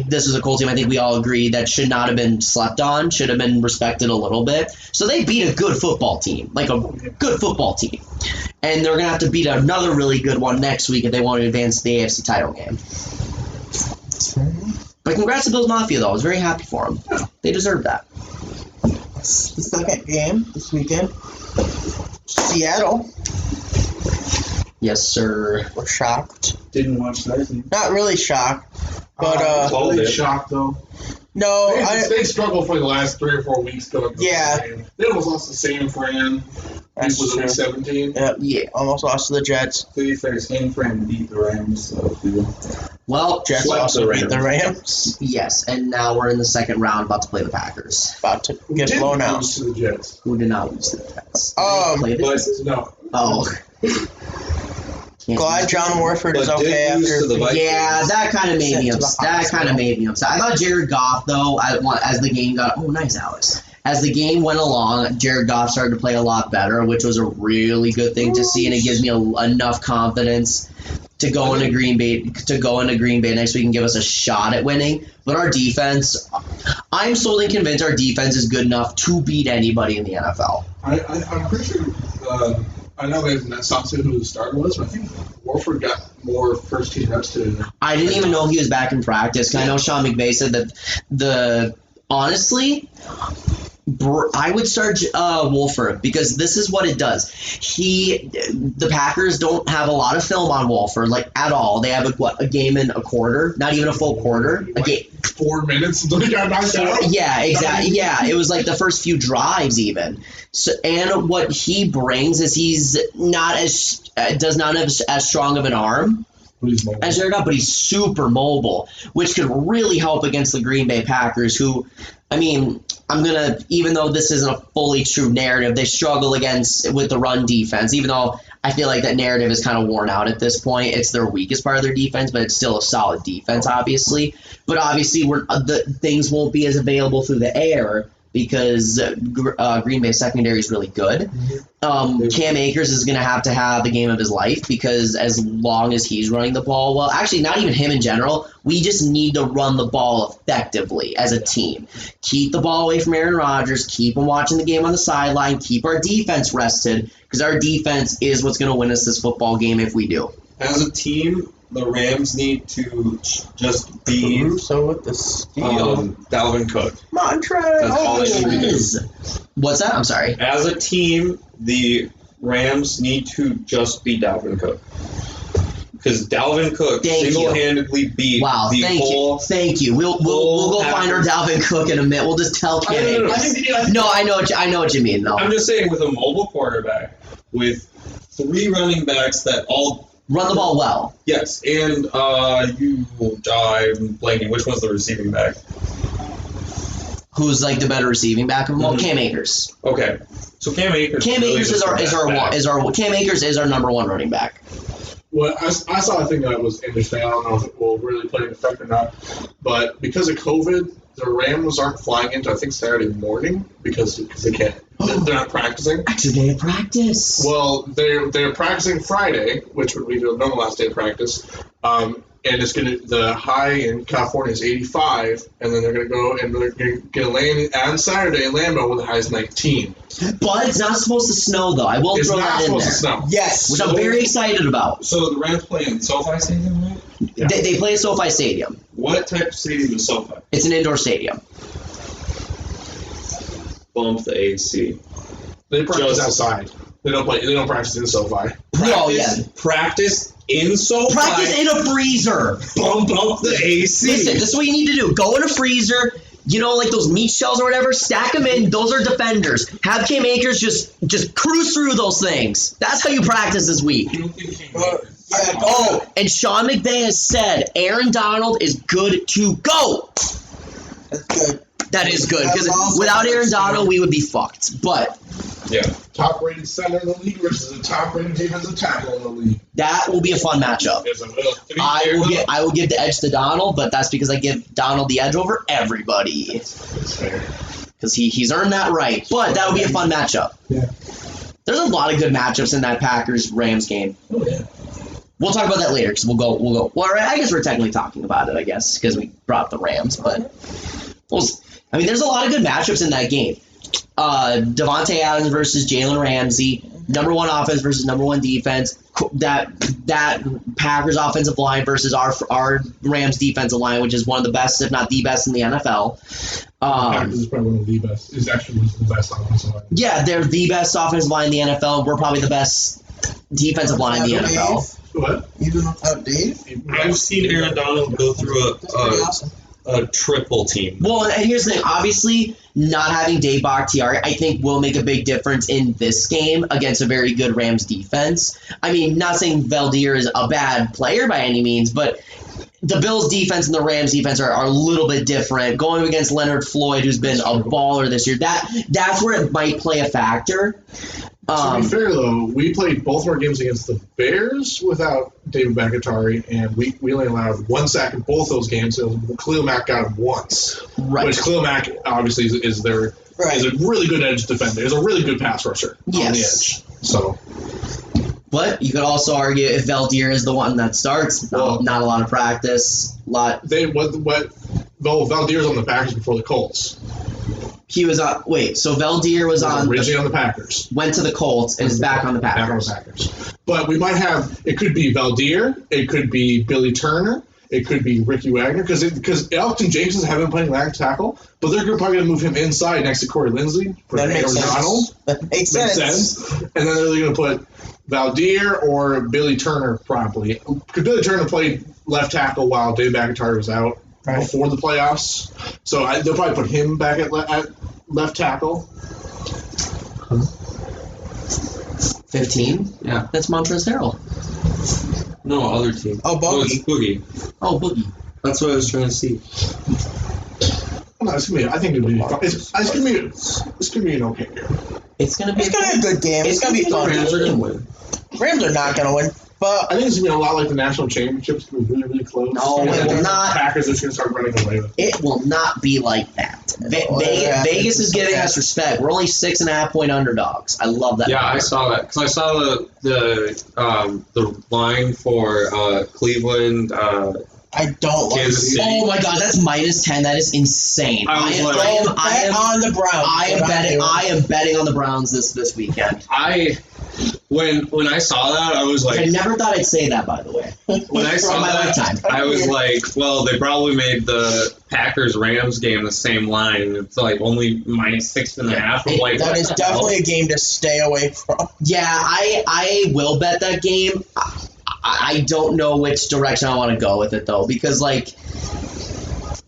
This is a Colts team I think we all agree that should not have been slept on, should have been respected a little bit. So they beat a good football team, like a good football team. And they're going to have to beat another really good one next week if they want to advance the AFC title game. But congrats to Bills Mafia, though. I was very happy for them. They deserve that. The second game this weekend, Seattle. Yes, sir. We're shocked. Didn't watch that. Not really shocked. But Really shocked though. no, They struggled for the last 3 or 4 weeks going. Yeah. The game. They almost lost the San Fran. That's Was true. it 17? Yeah. Almost lost to the Jets. To be fair, San Fran beat the Rams, so Well, Jets Swept also the beat the Rams. yes, and now we're in the second round about to play the Packers, About to Who get did blown out. lose to the Jets? who did not lose to the Jets. Um, Play the but Jets? No. Oh. Glad John Warford is But did okay lose to after. the Vikings. Yeah, that kind of made Sent me to the upset. That kind of made me upset. I thought Jared Goff, though, as the game got... Oh, nice, Alex. As the game went along, Jared Goff started to play a lot better, which was a really good thing to see, and it gives me enough confidence to go into Green Bay next week and give us a shot at winning. But our defense, I'm solely convinced our defense is good enough to beat anybody in the NFL. I'm pretty sure. I know that's not who the starter was, but I think Warford got more first team reps today. I didn't even know he was back in practice. I know Sean McVay said that honestly, I would start Wolford because this is what it does. The Packers don't have a lot of film on Wolford, like at all. They have a game and a quarter, not even a full quarter. A game. 4 minutes until he got knocked out. Yeah, exactly. Yeah, it was like the first few drives even. So, and what he brings is he's not does not have as strong of an arm as Jared Goff, but he's super mobile, which could really help against the Green Bay Packers, who, even though this isn't a fully true narrative, they struggle with the run defense, even though I feel like that narrative is kind of worn out at this point. It's their weakest part of their defense, but it's still a solid defense, obviously. But obviously, the things won't be as available through the air because Green Bay's secondary is really good. Cam Akers is going to have the game of his life because as long as he's running the ball well, actually not even him in general, we just need to run the ball effectively as a team. Keep the ball away from Aaron Rodgers, keep him watching the game on the sideline, keep our defense rested because our defense is what's going to win us this football game if we do. As a team, the Rams need to just be Russo with the steal. Dalvin Cook. Montrez. That's all they need to do. What's that? I'm sorry. As a team, the Rams need to just be Dalvin Cook. Because Dalvin Cook Thank you. single-handedly beat Wow, the thank whole... you. Thank you. We'll go find our Dalvin Cook in a minute. We'll just tell Cam Akers. No, I know what you mean. No. I'm just saying, with a mobile quarterback, with 3 running backs that all... Run the ball well. Yes, and I'm blanking. Which one's the receiving back? Who's like the better receiving back of them all? Mhm. Cam Akers. Okay, so Cam Akers. Cam really Akers just Cam Akers is our number 1 running back. Well, I saw a thing that was interesting. I don't know if it will really play an effect or not, but because of COVID, the Rams aren't flying into I think Saturday morning because they can't. They're not practicing. Extra day of practice. Well, they're practicing Friday, which would be the normal last day of practice. And the high in California is 85, and then they're gonna go and they're gonna land on Saturday in Lambeau when the high is 19. But it's not supposed to snow though. I will It's throw not that in supposed there. to snow. Yes. Which I'm very excited about. So the Rams play in SoFi Stadium, right? Yeah. They play at SoFi Stadium. What type of stadium is SoFi? It's an indoor stadium. Bump the AC. They practice Just- outside. They don't practice in SoFi. Oh yeah. Practice in SoFi. Practice in a freezer. Bump up the AC. Listen, this is what you need to do. Go in a freezer. You know, like those meat shells or whatever, stack them in. Those are defenders. Have Cam Akers just cruise through those things. That's how you practice this week. Oh, and Sean McVay has said Aaron Donald is good to go. That's good. That is good, because That's also without Aaron good. Donald, we would be fucked. But Yeah. Top-rated center in the league versus a top-rated defensive tackle in the league. that will be a fun matchup. Yes, it will. I will give the edge to Donald, but that's because I give Donald the edge over everybody. It's fair. Because he's earned that right. But that would be a fun matchup. Yeah. There's a lot of good matchups in that Packers-Rams game. Oh, yeah. We'll talk about that later, because we'll go. Well, I guess we're technically talking about it, I guess, because we brought up the Rams. But there's a lot of good matchups in that game. Devontae Adams versus Jalen Ramsey, number one offense versus number one defense. That Packers offensive line versus our Rams defensive line, which is one of the best, if not the best, in the NFL. Packers is probably one of the best. Is actually the best offensive line. Yeah, they're the best offensive line in the NFL. We're probably the best defensive line in the NFL. What? Even without Dave? I've seen Aaron Donald go through That's pretty awesome. a triple team. Well, and here's the thing. Obviously, not having Dave Bakhtiari, I think, will make a big difference in this game against a very good Rams defense. I mean, not saying Valdir is a bad player by any means, but the Bills' defense and the Rams' defense are a little bit different. Going against Leonard Floyd, who's been a baller this year, that's where it might play a factor. To be fair, though, we played both of our games against the Bears without David Bakhtiari, and we only allowed 1 sack in both those games. So Khalil Mack got him once, Right. which Khalil Mack obviously is a really good edge defender. He's a really good pass rusher on the Yes. edge. So But you could also argue if Valdir is the one that starts, Well- not a lot of practice. Valdir's on the Packers before the Colts. He was on. Wait, so Valdir was on. Originally on the Packers. Went to the Colts and is back on the Back on Packers. the Packers. But we might have, it could be Valdir, it could be Billy Turner, it could be Ricky Wagner, because Elton James haven't been playing left tackle, but they're probably going to move him inside next to Corey Linsley for That makes Aaron Donald. sense. That makes Makes sense. sense. And then they're going to put Valdir or Billy Turner probably. Because Billy Turner played left tackle while Dave McIntyre was out before the playoffs. So they'll probably put him back at left tackle. 15? Yeah. That's Montrezl Harrell. No, other team. Oh, Boogie. It's Boogie. Oh, Boogie. That's what I was trying to see. No, it's gonna be. I think it'll be. It's gonna be an okay game. It's going to be It's going to be a good game. It's going to be fun. Rams are gonna win. Rams are not going to win. But I think it's gonna be a lot like the national championships. It's gonna be really, really close. No, And it then will the not. Packers are just gonna start running away with it. It will not be like that. Yeah, Vegas is giving okay. us respect. We're only 6.5 point underdogs. I love that. Yeah, I saw that because I saw the line for Cleveland. I don't like Kansas it. City. Oh my God, that's -10. That is insane. I was like- Bet on the Browns. I am betting on the Browns this weekend. When I saw that, I was I like, never thought I'd say that, by the way. when I saw From my that, lifetime. I was like, well, they probably made the Packers-Rams game the same line, and it's like only -6.5. I'm like, That what is the hell? definitely a game to stay away from. Yeah, I will bet that game. I don't know which direction I want to go with it, though, because, like,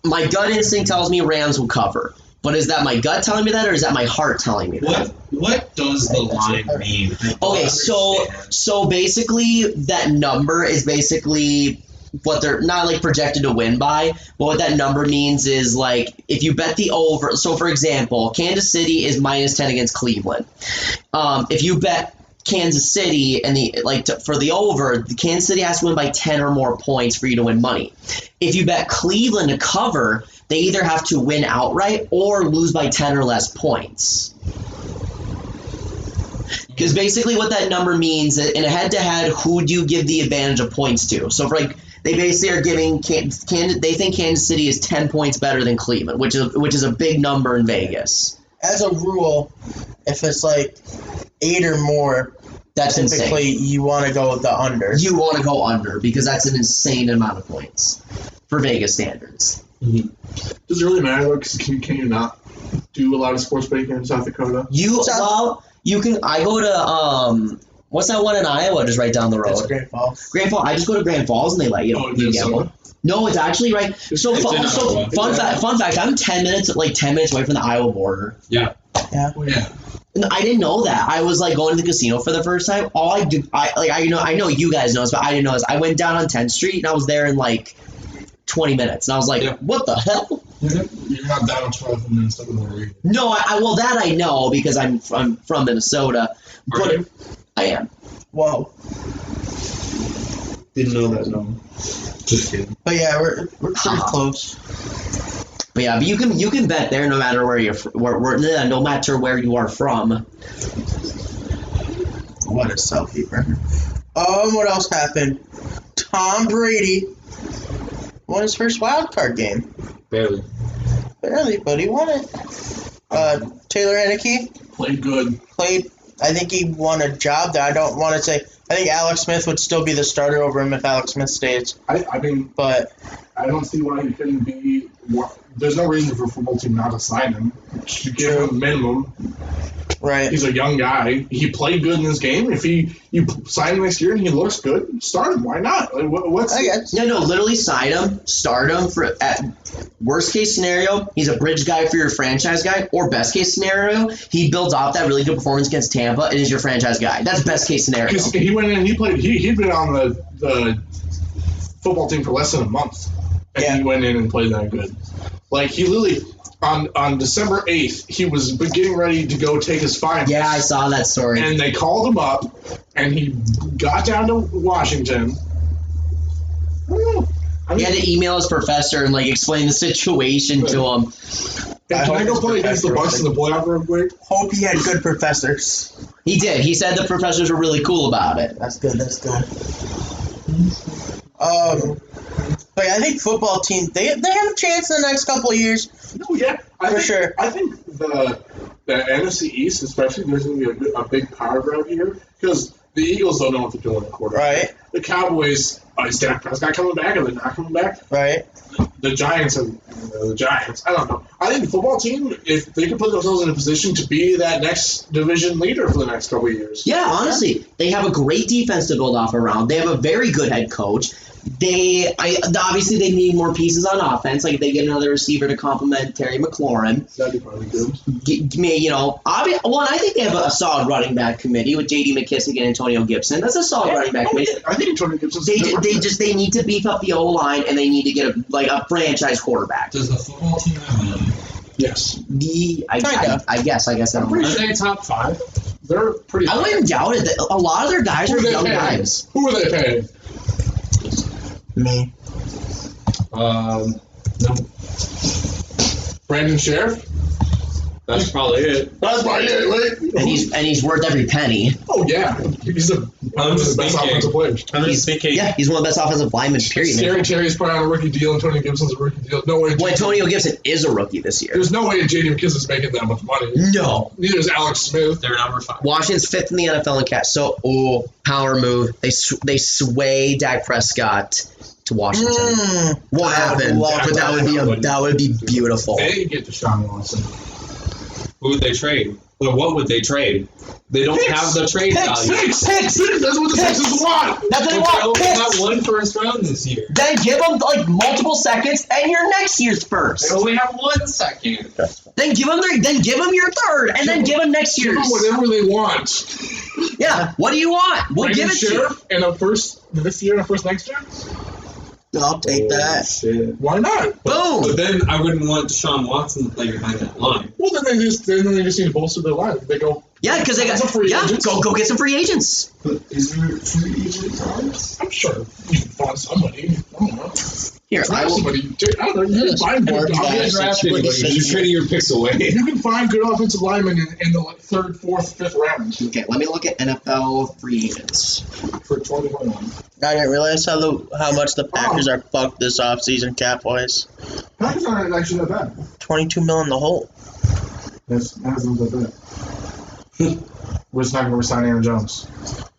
my gut instinct tells me Rams will cover. But is that my gut telling me that, or is that my heart telling me that? What does the line mean? Okay, so basically that number is basically what they're not like projected to win by, but what that number means is like if you bet the over. So for example, Kansas City is -10 against Cleveland. If you bet Kansas City and for the over, the Kansas City has to win by 10 or more points for you to win money. If you bet Cleveland to cover, they either have to win outright or lose by 10 or less points. Because basically what that number means, in a head-to-head, who do you give the advantage of points to? So for they basically are giving they think Kansas City is 10 points better than Cleveland, which is a big number in Vegas. As a rule, if it's like 8 or more, That's typically insane. you want to go with the under. You want to go under because that's an insane amount of points for Vegas standards. Does it really matter though? Because can you not do a lot of sports betting here in South Dakota? You can. I go to what's that one in Iowa just right down the road? That's Great Falls. Grand Falls. I just go to Grand Falls and they let you gamble. No, it's actually right. So It's in Iowa. fun fact. I'm 10 minutes away from the Iowa border. Yeah. Yeah. Oh, yeah. And I didn't know that. I was like going to the casino for the first time. All I do, I know you guys know this, but I didn't know this. I went down on 10th Street and I was there in like 20 minutes, and I was like, Yeah. what the hell? You're not that much farther from Minnesota either. No, well that I know because I'm from Minnesota. Are you? I am. Whoa. Didn't know that, no. Just kidding. But yeah, we're pretty close. But yeah, but you can bet there no matter where you're no matter where you are from. What a selfie, bro. What else happened? Tom Brady won his first wild card game. Barely. Barely, but he won it. Taylor Heineke Played good. played. I think he won a job that I don't want to say. I think Alex Smith would still be the starter over him if Alex Smith stays. I mean, But I don't see why he couldn't be. There's no reason for a football team not to sign him. You give him a minimum. right, He's a young guy. He played good in this game. If you sign him next year and he looks good, start him. Why not? Like, what's I guess. No, literally sign him, start him for at worst case scenario, he's a bridge guy for your franchise guy, or best case scenario, he builds off that really good performance against Tampa and is your franchise guy. That's best case scenario. Because he went in and he played. He'd been on the football team for less than a month, and Yeah. he went in and played that good. Like he literally on December 8th, he was getting ready to go take his finals. Yeah, I saw that story. And they called him up, and he got down to Washington. I don't know. He had to email his professor and like explain the situation to him. Hey, can I go play against the Bucks in the playoff real quick? Hope he had good professors. He did. He said the professors were really cool about it. That's good. That's good. But yeah, I think football teams they have a chance in the next couple of years. No, yeah, Sure. I think the NFC East, especially, there's going to be a big power grab here because the Eagles don't know what to do in the quarterback. Right. The Cowboys, is Dak Prescott coming back? Are they not coming back? Right. The Giants are the Giants. I don't know. I think the football team, if they can put themselves in a position to be that next division leader for the next couple of years. Yeah, honestly, they have a great defense to build off around. They have a very good head coach. Obviously they need more pieces on offense. Like if they get another receiver to complement Terry McLaurin. That'd be probably good. I think they have a solid running back committee with J.D. McKissick and Antonio Gibson. That's a solid running back committee. I think Antonio Gibson's They need to beef up the O line and they need to get a franchise quarterback. Does the football team have money? Yes. I guess I don't know. Are they top 5? They're pretty I wouldn't doubt it. A lot of their guys are young guys. Who are they paying? Me. No. Brandon Sheriff? That's probably it. That's probably it, right? And he's worth every penny. Oh, yeah. He's one of the best offensive players. He's one of the best offensive linemen, period. Scary Terry's probably on a rookie deal. Antonio Gibson's a rookie deal. No way. Well, Antonio Gibson is a rookie this year. There's no way J.D. McKisson's making that much money. No. Neither is Alex Smith. They're number 5. Washington's 5th in the NFL in catch. So, power move. They sway Dak Prescott to Washington. What happened? But that would be beautiful. They get Deshaun Watson. Who would they trade? Or what would they trade? They don't have the trade value. Picks! That's what the Texans want. That's what they They want. only Picks! have 1 first round this year. Then give them like multiple seconds and your next year's first. They only have 1 second. Then give them your third, and then give them next Give year's. them whatever they want. Yeah. What do you want? We'll give it to you. Sheriff and a first this year and a first next year? I'll take that. Shit. Why not? Boom. But then I wouldn't want Deshaun Watson to play behind that line. Well, then they just need to bolster their line. They go. Yeah, because they got Some free agents. go get some free agents. But is there free agent cards? I'm sure you can find somebody. I don't know. Here, I will. Somebody. I don't know. You can find More good. draft Can't draft anybody. You're situations. trading your picks away. You can find good offensive linemen in the 3rd, 4th, 5th rounds Okay, let me look at NFL free agents. for 2021. I didn't realize how much the Packers are fucked this offseason cap wise. Packers aren't actually that bad. $22 million in the hole. That's not that bad. We're just not going to resign Aaron Jones.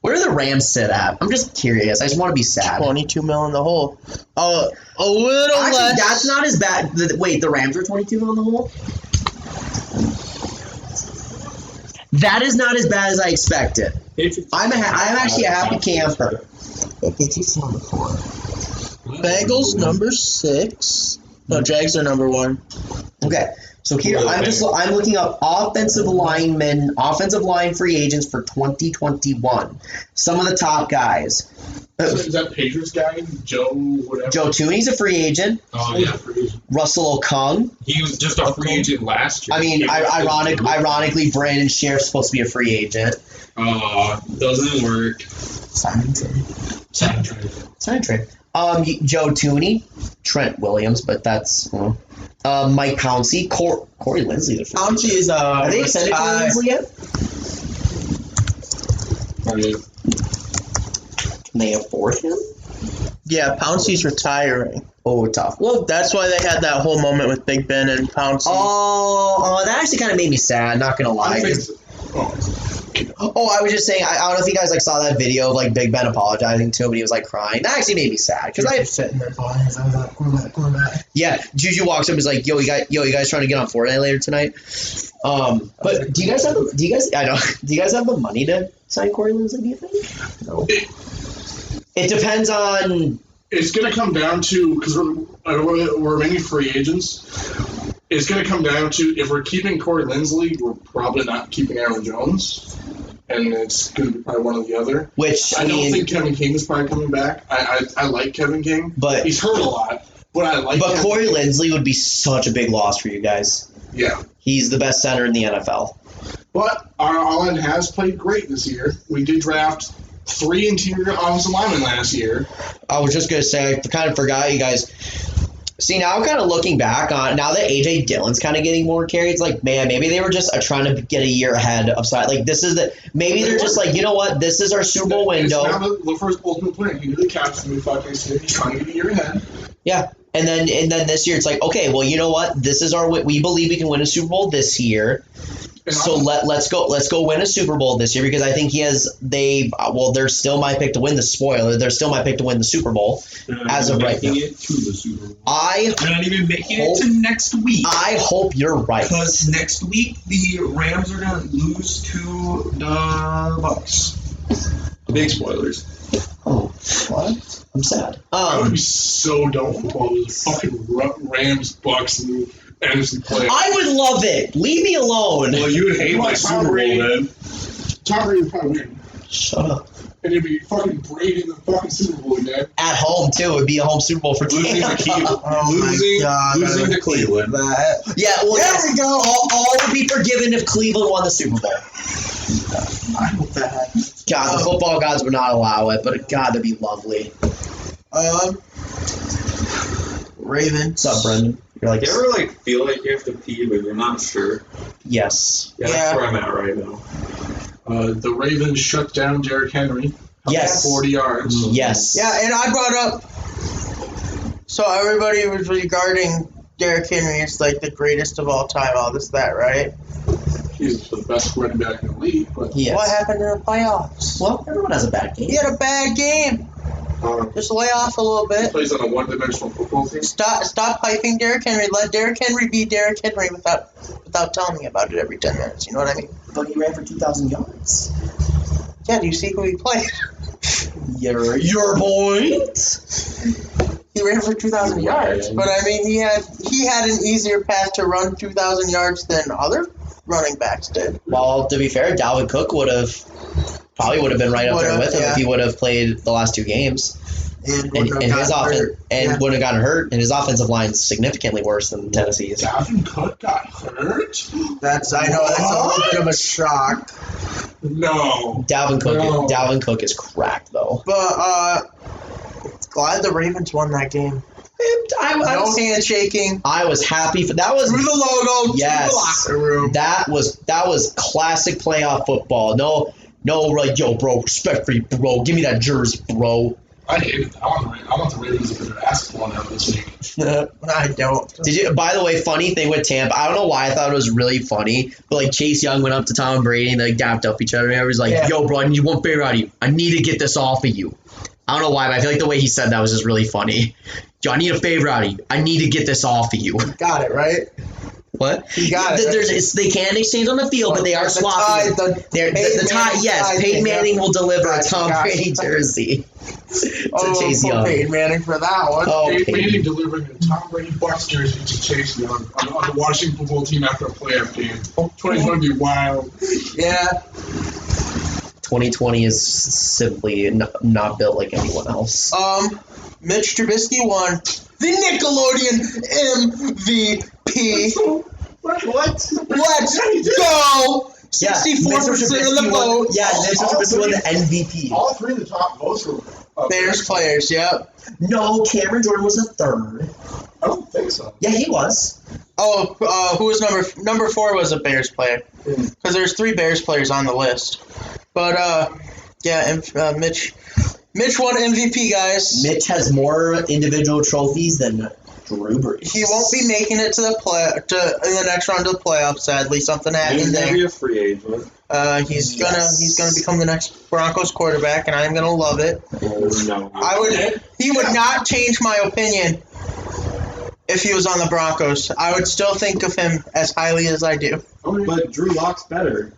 Where do the Rams sit at? I'm just curious. I just want to be sad. $22 million in the hole. Oh, a little Actually, less. that's not as bad. Wait, the Rams are 22 on the hole? That is not as bad as I expected. I'm actually a happy camper. Bengals number 6. No, Jags are number 1. Okay. So here I'm looking up offensive line free agents for 2021. Some of the top guys. Is that Patriots guy, Joe whatever? Joe Tooney's a free agent. Oh yeah, free agent. Russell Okung. He was just a free agent last year. I mean, ironically, Brandon Sheriff's supposed to be a free agent. Doesn't work. Sign trade. Joe Tooney, Trent Williams, but that's Mike Pouncey, Corey Linsley. Pouncey is Are they extended Corey Linsley yet? Can they afford him? Yeah, Pouncey's retiring. Oh, tough. Well, That's why they had that whole moment with Big Ben and Pouncey. that actually kind of made me sad. Not gonna lie. I was just saying. I don't know if you guys saw that video of Big Ben apologizing to him, and he was crying. That actually made me sad because I sitting there calling his eyes out, going back. Yeah, Juju walks up and is like, "Yo, you guys trying to get on Fortnite later tonight?" But do you guys have the money to sign Corey Linsley? Do you think? No. It depends on. It's going to come down to, because we're mainly free agents, it's going to come down to, if we're keeping Corey Linsley, we're probably not keeping Aaron Jones. And it's going to be probably one or the other. I don't think Kevin King is probably coming back. I like Kevin King. But he's hurt a lot. But I like But him. Corey Linsley would be such a big loss for you guys. Yeah. He's the best center in the NFL. But our O-line has played great this year. We did draft 3 interior offensive linemen last year. I was just going to say, I kind of forgot you guys. See, now I'm kind of looking back on, now that A.J. Dillon's kind of getting more carries, maybe they were just trying to get a year ahead of side. Maybe they're just you know what, this is our Super Bowl window. It's now the first ultimate plan. He knew the cap's going to be fucking soon. He's trying to get a year ahead. Yeah. And then this year, it's okay, well, you know what, this is we believe we can win a Super Bowl this year. So let's go win a Super Bowl this year because I think they're still my pick to win the spoiler. They're still my pick to win the Super Bowl as of right now. Making it to the Super Bowl. They're not even making it to next week. I hope you're right. Because next week the Rams are going to lose to the Bucks. Big spoilers. Oh, what? I'm sad. I would be so down for those fucking Rams, Bucks, and NFC playoffs. I would love it. Leave me alone. Well, you would hate my Super Bowl then. Tom Brady would probably win. Shut up. And it'd be fucking Brady in the fucking Super Bowl again. At home, too. It'd be a home Super Bowl for losing to Cleveland. Losing to Cleveland. Yeah, well, there we go. All would be forgiven if Cleveland won the Super Bowl. I hope that happens. God, the football gods would not allow it, but God, that'd be lovely. Raven. What's up, Brendan? You're You ever feel like you have to pee, but you're not sure? Yes. Yeah, that's where I'm at right now. The Ravens shut down Derrick Henry. Yes. 40 yards. Yes. Yeah, and I brought up. So everybody was regarding Derrick Henry as the greatest of all time, all this, that, right? He's the best running back in the league. But What happened in the playoffs? Well, everyone has a bad game. He had a bad game. Just lay off a little bit. Plays on a one-dimensional football team. Stop hyping Derrick Henry. Let Derrick Henry be Derrick Henry without telling me about it every 10 minutes. You know what I mean? But he ran for 2,000 yards. Yeah, do you see who he played? Your point. He ran for 2,000 yards, but I mean, he had an easier path to run 2,000 yards than other running backs did. Well, to be fair, Dalvin Cook would have been right up there with him if he would have played the last 2 games. And wouldn't have gotten hurt, and his offensive line is significantly worse than Tennessee's. Dalvin Cook got hurt? That's a little bit of a shock. No. Dalvin Cook is cracked though. But glad the Ravens won that game. No handshaking. I was happy for that. Was through the logo. Yes, to the locker room. That was classic playoff football. No, yo, bro, respect for you, bro. Give me that jersey, bro. I hate it. I want the Ravens to get their ass blown out this week. I don't. Did you? By the way, funny thing with Tampa, I don't know why I thought it was really funny, but Chase Young went up to Tom Brady and they dapped up each other. And he was like, "Yo, bro, I need one favor out of you. I need to get this off of you." I don't know why, but I feel like the way he said that was just really funny. Yo, I need a favor out of you. I need to get this off of you. Got it right. What? He got it. They can exchange on the field, but they are swapping. The tie, yes. Peyton Manning will deliver a Tom Brady jersey to Chase Young. Peyton Manning for that one. Oh, Peyton Manning delivering a Tom Brady Bucks jersey to Chase Young on the Washington football team after a playoff game. 2020 would be wild. Yeah. 2020 is simply not built like anyone else. Mitch Trubisky won the Nickelodeon MVP. What? Let's go! 64% of the vote. Yeah, Mitch Trubisky won the MVP. All three of the top votes were Bears players, yep. No, Cameron Jordan was a third. I don't think so. Yeah, he was. Oh, who was number 4 was a Bears player. Because there's 3 Bears players on the list. But, Mitch won MVP, guys. Mitch has more individual trophies than Drew Brees. He won't be making it to the in the next round of the playoffs. Sadly, something happened He's there. gonna be a free agent. He's gonna become the next Broncos quarterback, and I'm gonna love it. No. He would not change my opinion if he was on the Broncos. I would still think of him as highly as I do. But Drew Lock's better.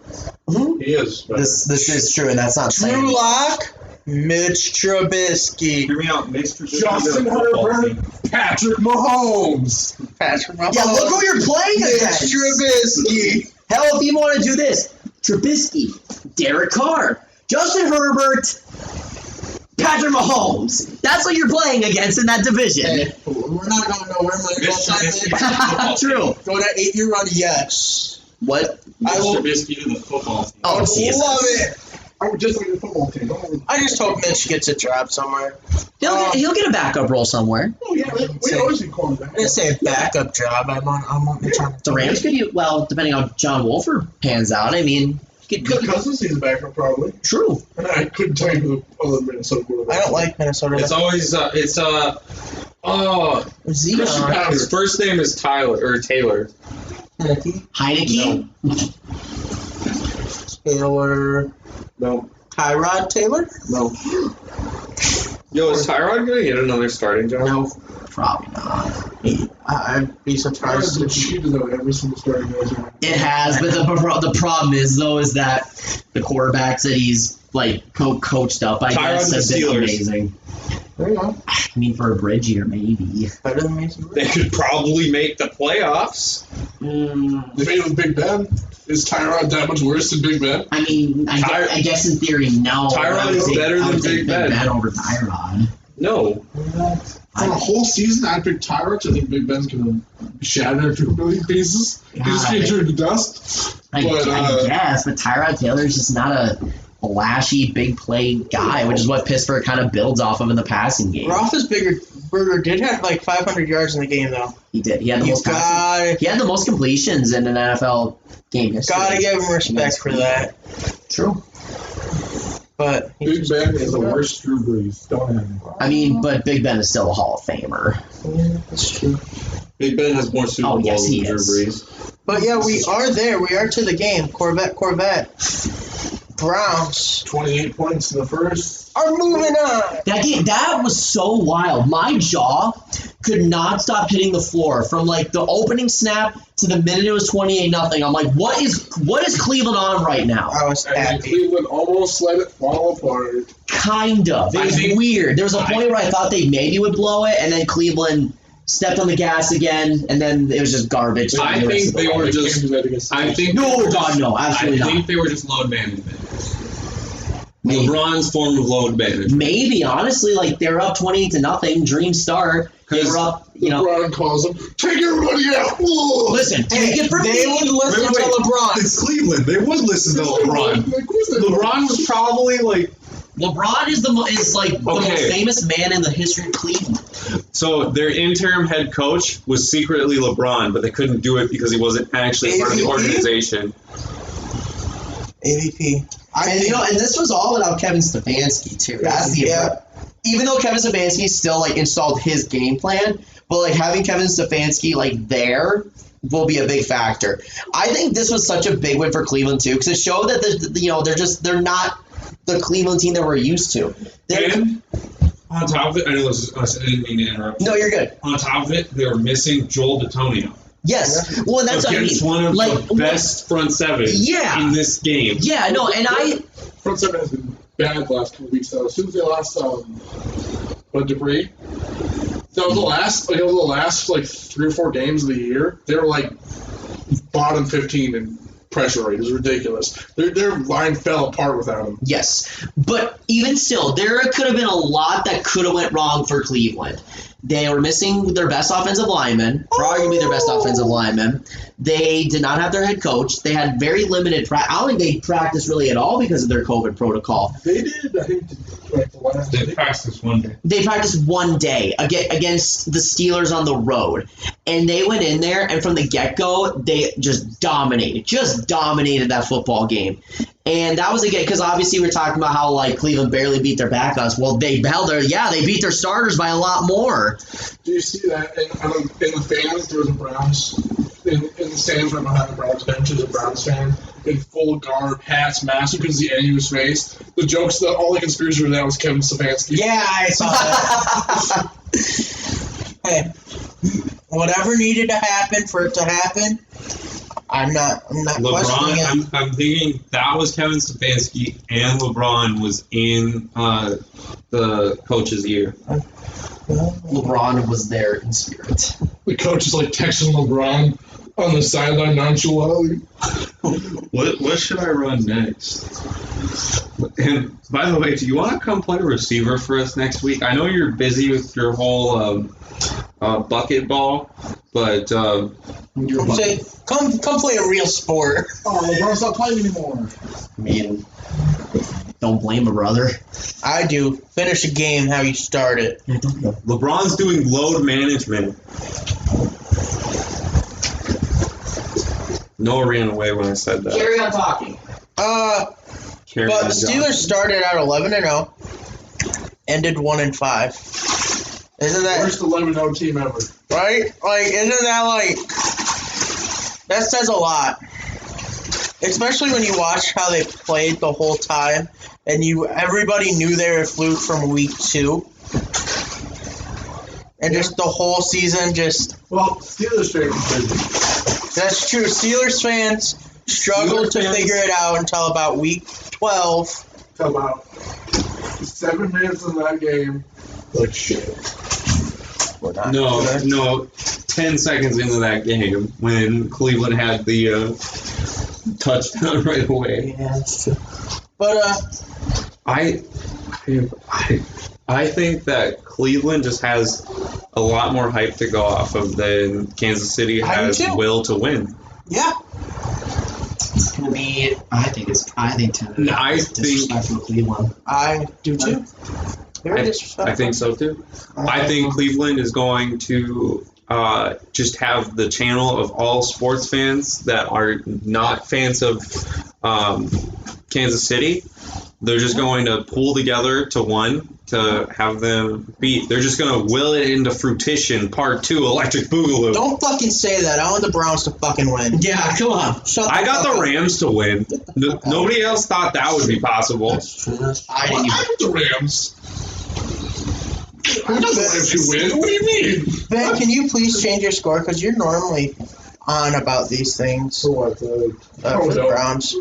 He is. This is true, and that's not saying. Drew Lock, Mitch Trubisky. Hear me out, Mr. Justin Herbert, Patrick Mahomes. Patrick Mahomes. Yeah, look who you're playing Mitch against. Trubisky. Hell, if you want to do this, Trubisky, Derek Carr, Justin Herbert, Patrick Mahomes. That's what you're playing against in that division. Hey, we're not going nowhere. True. Go to 8-year run, yes. What? I will Trubisky to the football team. Oh, Jesus. love it. I would just like the football team. I just hope Mitch gets a job somewhere. He'll get a backup role somewhere. Oh, yeah. We always need quarterback. I didn't say a backup job. I want Mitch on The Rams could, depending on John Wolford pans out. I mean, Kirk Cousins needs a backup, probably. True. And I couldn't tell you who the other Minnesota quarterback. I don't like Minnesota. It's always Zeke. his first name is Taylor. Heineke? Taylor. No. Tyrod Taylor? No. Yo, is Tyrod going to get another starting job? No. Probably not. I'd be surprised. Tyrod's cheated on every single starting measure. It has, but the problem is that the quarterbacks that he's coached up, I guess, have been amazing. There you go. I mean, for a bridge year, maybe. Better than Mason They could probably make the playoffs. They made it with Big Ben. Is Tyrod that much worse than Big Ben? I mean, I guess in theory, no. Tyrod is better than Big Ben. Over Tyrod. No. For a whole season, I picked Tyrod. I think Big Ben's going to shatter into a million pieces. He's going to turn to dust. I guess, but Tyrod Taylor's just not a flashy, big play guy, which is what Pittsburgh kind of builds off of in the passing game. Roethlisberger did have 500 yards in the game, though. He did. He had the most completions in an NFL game history. Gotta give him respect for that. True. But Big Ben is the worst Drew Brees. Don't have him. I mean, but Big Ben is still a Hall of Famer. Yeah, that's true. Big Ben has more Super Bowls than Drew Brees. But yeah, we are there. We are to the game. Corvette. Browns 28 points in the first. are moving on. That was so wild. My jaw could not stop hitting the floor from the opening snap to the minute it was 28-0. I'm like, what is Cleveland on right now? I was And happy. Cleveland almost let it fall apart. Kind of. It was weird. There was a point where I thought they maybe would blow it, and then Cleveland stepped on the gas again, and then it was just garbage. I think they were just. I think No, God, no, absolutely I think not. they were just load management. Maybe. LeBron's form of load management. Maybe, honestly, they were up 28-0, dream start. They were up, LeBron calls them, take everybody out. Whoa. Listen, take it from They me. would listen to LeBron. It's Cleveland. They would listen to LeBron. LeBron was probably LeBron is the most famous man in the history of Cleveland. so their interim head coach was secretly LeBron, but they couldn't do it because he wasn't actually part of the AVP? organization. AVP. And this was all without Kevin Stefanski too. That's the even though Kevin Stefanski still installed his game plan, but having Kevin Stefanski there will be a big factor. I think this was such a big win for Cleveland too, because it showed that they're not the Cleveland team that we're used to. And on top of it, I didn't mean to interrupt. No, you're good. On top of it, they were missing Joel DeTonio. Yes. Well, that's what I mean. Against one of the best front sevens in this game. Yeah, no, and front seven has been bad the last couple of weeks, though. As soon as they lost Debris, that was the last like 3 or 4 games of the year. They were like bottom 15 in pressure rate. It was ridiculous. Their line fell apart without him. Yes, but even still, there could have been a lot that could have went wrong for Cleveland. They were missing their best offensive lineman, arguably their best offensive lineman. They did not have their head coach. They had very limited practice. I don't think they practiced really at all because of their COVID protocol. They did, I think, they practiced one day. They practiced one day against the Steelers on the road. And they went in there, and from the get-go, they just dominated that football game. And that was again because obviously we're talking about how like Cleveland barely beat their backups. Well, they beat their starters by a lot more. Do you see that in the fans? There was a Browns in the stands right behind the Browns bench. There's a Browns fan in full garb, hats, mask. You couldn't see any of his face. The jokes, all the conspiracy was that was Kevin Stefanski. Yeah, I saw that. Hey, whatever needed to happen for it to happen. I'm not questioning it. I'm thinking that was Kevin Stefanski and LeBron was in the coach's ear. LeBron was there in spirit. The coach is like texting LeBron on the sideline nonchalantly. What should I run next? And by the way, do you want to come play receiver for us next week? I know you're busy with your whole bucket ball, but come play a real sport. Oh, LeBron's not playing anymore. I mean, don't blame a brother. I do. Finish a game how you start it. LeBron's doing load management. Noah ran away when I said that. Carry on talking. But the Steelers started out 11-0, ended 1-5. Isn't that worst 11-0 team ever? Right? Like, isn't that like that says a lot? Especially when you watch how they played the whole time, and everybody knew they were fluke from week 2, and just the whole season Steelers fans. That's true. Steelers fans struggled to figure it out until about week 12. Until about 7 minutes in that game. Like shit. No. 10 seconds into that game when Cleveland had the touchdown right away. Yeah, that's true. But I think that Cleveland just has a lot more hype to go off of than Kansas City has will to win. Yeah. It's gonna be. I think 10. I think Cleveland. I do too. Very disrespectful. I think so too. I think Cleveland is going to just have the channel of all sports fans that are not fans of Kansas City. They're just going to pull together to one to have them beat. They're just going to will it into fruition. Part 2, Electric Boogaloo. Don't fucking say that. I want the Browns to fucking win. Yeah, come on. I got the Rams to win. Nobody else thought that would be possible. I didn't even. The Rams. I got the Rams to win. What do you mean? Ben, can you please change your score? Because you're normally on about these things. For what? For the Browns.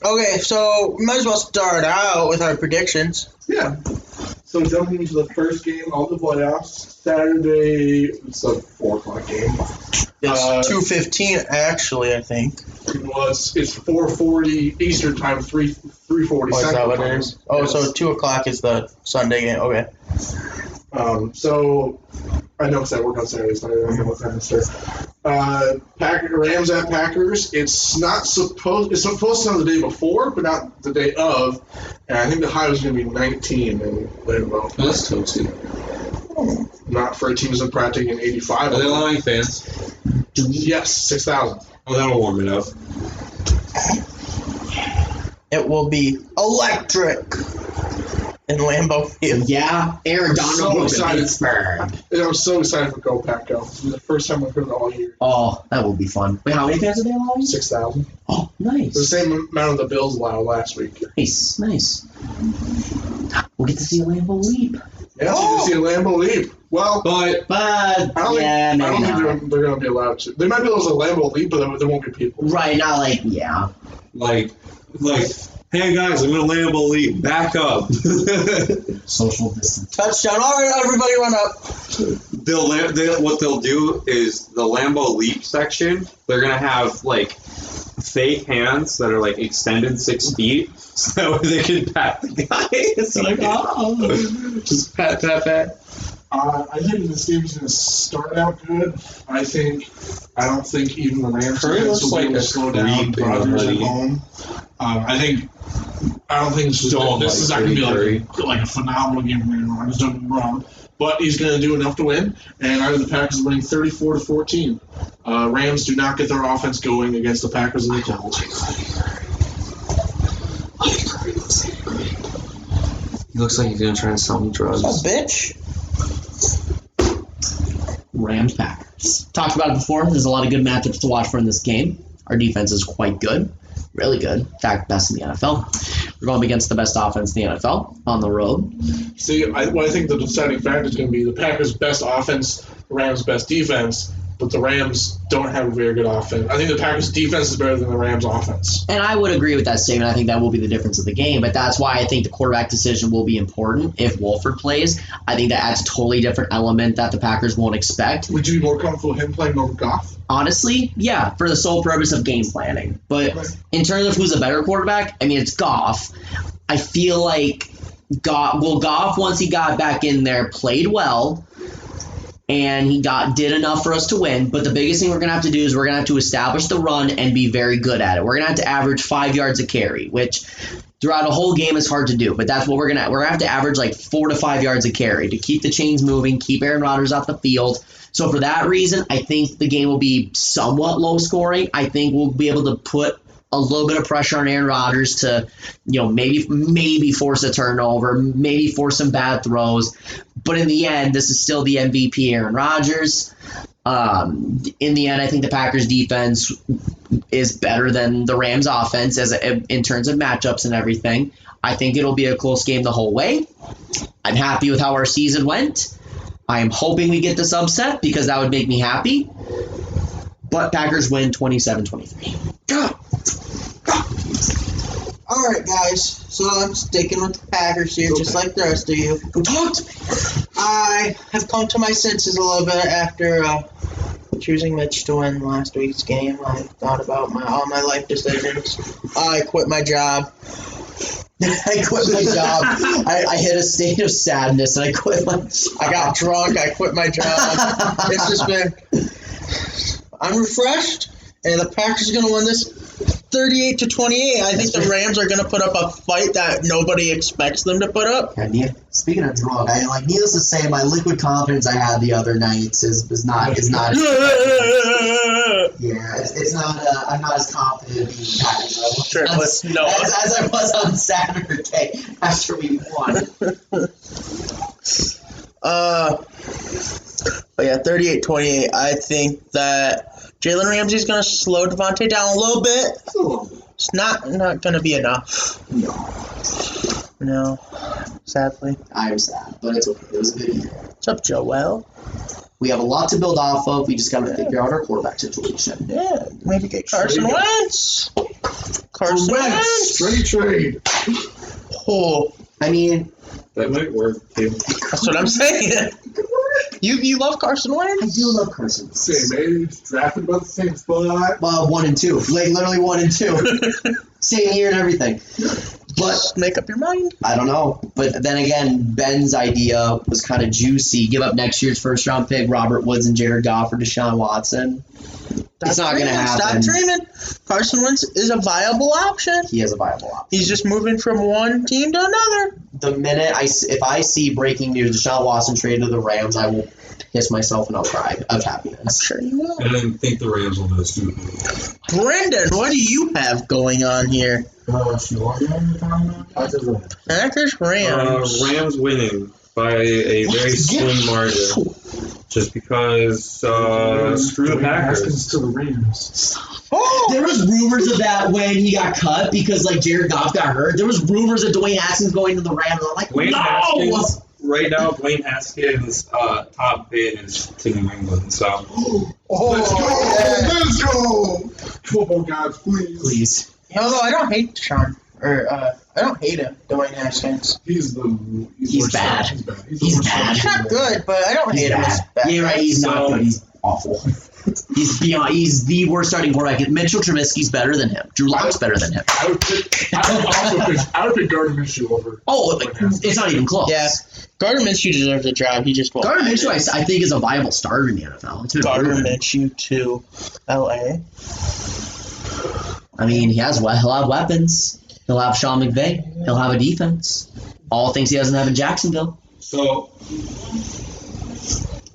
Okay, so we might as well start out with our predictions. Yeah. So jumping into the first game of the playoffs, Saturday, it's a 4 o'clock game. It's 2:15 actually, I think. Well, it's 4:40 Eastern time, 3:40 Oh, is that Central what time. it is? Oh, Yes. so 2 o'clock is the Sunday game. Okay. So I know because I work on Saturdays, so I don't know what time to start. Rams at Packers. It's supposed to be on the day before, but not the day of. And I think the high was going to be 19 in Lambeau. That's toasty. Not for a team that's been practicing in 85. Are they allowing fans? Yes, 6,000. Oh, that'll warm it up. It will be electric in Lambeau Field. Yeah, Aaron Donald So was in excited. Pittsburgh. And I'm so excited for Go Pack Go. This is the first time I've heard it all year. Oh, that will be fun. Wait, how many fans are they allowing? 6,000. Oh, The nice. same amount of the Bills allowed last week. Nice. we'll get to see a Lambeau leap. Yeah, you can see a Lambeau leap. Well, But But I don't maybe think not. they're going to be allowed to. They might be able to Lambeau leap, but there won't be people. Right, not like, yeah. like, hey guys, I'm gonna Lambo leap. Back up. Social distance. Touchdown. All right, everybody run up. What they'll do is the Lambo leap section. They're gonna have like fake hands that are like extended 6 feet, so that way they can pat the guy. It's like, oh, just pat. I think this game's going to start out good. I don't think even the Rams Curry defense looks will be like able to a slow down creep in Rodgers the at league. home. I don't think this is Don't this is not like going to Curry. be like a phenomenal game for Aaron Rodgers. Don't get me wrong, but he's going to do enough to win. And I have the Packers winning 34-14. Rams do not get their offense going against the Packers in the Colts. He looks like he's gonna try and sell me drugs. Oh, bitch. Rams Packers. Talked about it before. There's a lot of good matchups to watch for in this game. Our defense is quite good. Really good. In fact, best in the NFL. We're going up against the best offense in the NFL on the road. See, I think the deciding factor is going to be the Packers' best offense, the Rams' best defense, but the Rams don't have a very good offense. I think the Packers' defense is better than the Rams' offense. And I would agree with that statement. I think that will be the difference of the game. But that's why I think the quarterback decision will be important if Wolford plays. I think that adds a totally different element that the Packers won't expect. Would you be more comfortable with him playing over Goff? Honestly, yeah, for the sole purpose of game planning. But in terms of who's a better quarterback, I mean, it's Goff. I feel like Goff, once he got back in there, played well. And he did enough for us to win. But the biggest thing we're going to have to do is we're going to have to establish the run and be very good at it. We're going to have to average 5 yards a carry, which throughout a whole game is hard to do. But that's what we're going to have to average like 4 to 5 yards a carry to keep the chains moving, keep Aaron Rodgers off the field. So for that reason, I think the game will be somewhat low scoring. I think we'll be able to put a little bit of pressure on Aaron Rodgers to, maybe force a turnover, maybe force some bad throws. But in the end, this is still the MVP Aaron Rodgers. In the end, I think the Packers defense is better than the Rams offense in terms of matchups and everything. I think it'll be a close game the whole way. I'm happy with how our season went. I am hoping we get this upset because that would make me happy. But Packers win 27-23. All right, guys. So I'm sticking with the Packers here, just like the rest of you. Go talk to me. I have come to my senses a little bit after choosing Mitch to win last week's game. I thought about all my life decisions. I quit my job. I quit my job. I hit a state of sadness and I quit my job. I got drunk. I quit my job. It's just been. I'm refreshed, and the Packers are going to win this 38-28. I think the Rams are going to put up a fight that nobody expects them to put up. Yeah, speaking of drunk, needless to say, my liquid confidence I had the other nights is not. Yeah, it's not. I'm not as confident being Packers Sure, as I was on Saturday after we won. But yeah, 38-28. I think that Jalen Ramsey's going to slow Devontae down a little bit. It's not going to be enough. No, sadly. I'm sad, but it's okay. It was a good year. What's up, Joel? We have a lot to build off of. We just got to figure out our quarterback situation. Yeah, maybe get Carson Wentz. Carson Wentz. Straight trade. Oh, I mean, That might work too. that's what I'm saying. You love Carson Wentz? I do love Carson. Same age, drafted by the same spot. 1 and 2. Like, literally 1 and 2. Same year and everything. But Just make up your mind. I don't know. But then again, Ben's idea was kind of juicy. Give up next year's first-round pick, Robert Woods and Jared Goff for Deshaun Watson. It's not going to happen. Stop dreaming. Carson Wentz is a viable option. He has a viable option. He's just moving from one team to another. The minute if I see breaking news, Deshaun Watson traded to the Rams, I will piss myself and I'll cry of happiness. Sure you will. And I think the Rams will lose too. Brendan, what do you have going on here? Packers, Rams. Rams winning by a very slim margin. Just because screw the Packers. Haskins to the Rams. There was rumors of that when he got cut because like Jared Goff got hurt. There was rumors of Dwayne Haskins going to the Rams. I'm like, Dwayne no. Haskins, right now, Dwayne Haskins' top bid is to New England. So Let's go! Football gods, please. Although I don't hate Sean. I don't hate him, Dwayne Haskins. He's bad. He's bad. He's not good, but I don't hate him as bad. Yeah, right. He's not good. He's awful. He's the worst starting quarterback. Mitchell Trubisky's better than him. Drew Lock's better than him. I would pick Gardner Minshew over. Oh, it's not even close. Yeah. Gardner Minshew deserves a job. He just won't. Gardner Minshew, I think, is a viable starter in the NFL. Gardner Minshew to LA. I mean, he'll have weapons. He'll have Sean McVay. He'll have a defense. All things he doesn't have in Jacksonville. So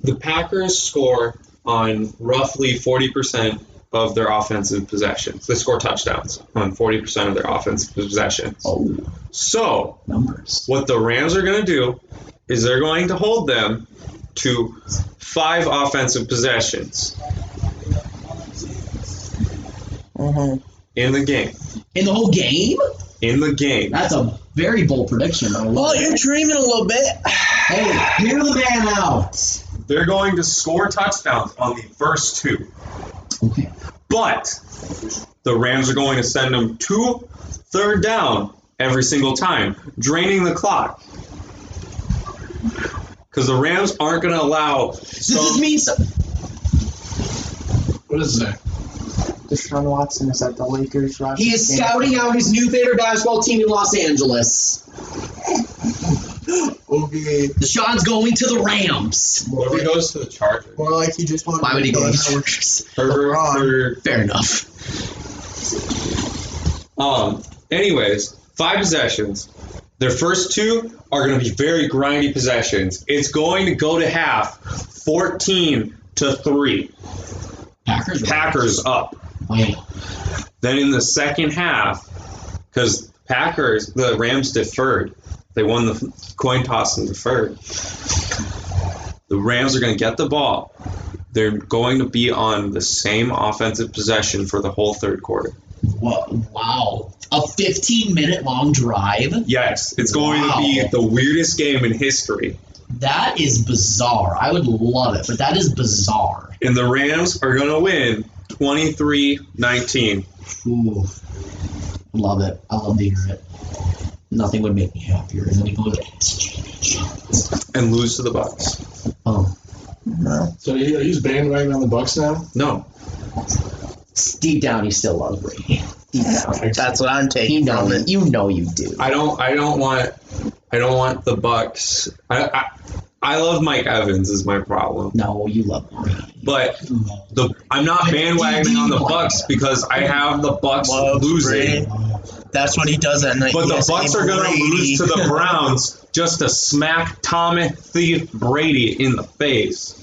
the Packers score on roughly 40% of their offensive possessions. They score touchdowns on 40% of their offensive possessions. Oh, so numbers. What the Rams are going to do is they're going to hold them to 5 offensive possessions in the game. In the whole game? In the game. That's a very bold prediction. Well, you're dreaming a little bit. Hey, hear the man out. They're going to score touchdowns on the first 2. Okay. But the Rams are going to send them to third down every single time, draining the clock. Because the Rams aren't going to allow... Does this mean something? What does it say? Deshaun Watson is at the Lakers. He is scouting out his new favorite basketball team in Los Angeles. Okay. Deshaun's going to the Rams. What if he goes to the Chargers? More like he just wanted Why would he go to the Chargers? Herbert. Fair enough. Anyways, 5 possessions. Their first 2 are going to be very grindy possessions. It's going to go to half 14-3. Packers up. Wow. Then in the second half, because the Rams deferred. They won the coin toss and deferred. The Rams are going to get the ball. They're going to be on the same offensive possession for the whole third quarter. Wow. A 15-minute long drive? Yes, it's going to be the weirdest game in history. That is bizarre. I would love it, but that is bizarre. And the Rams are going to win 23-19. Ooh. Love it. I love to hear it. Nothing would make me happier than to go to And lose to the Bucs. Oh. No. So he's bandwagoning on the Bucs now? No. Deep down, he still loves Brady. Deep down. That's what I'm taking from it. You know you do. I don't want the Bucs. I love Mike Evans is my problem. No, you love Brady. But I'm not bandwagoning on the Bucs because I have the Bucs losing. Brady. That's what he does at night. But the Bucs are going to lose to the Browns just to smack Tommy Brady in the face.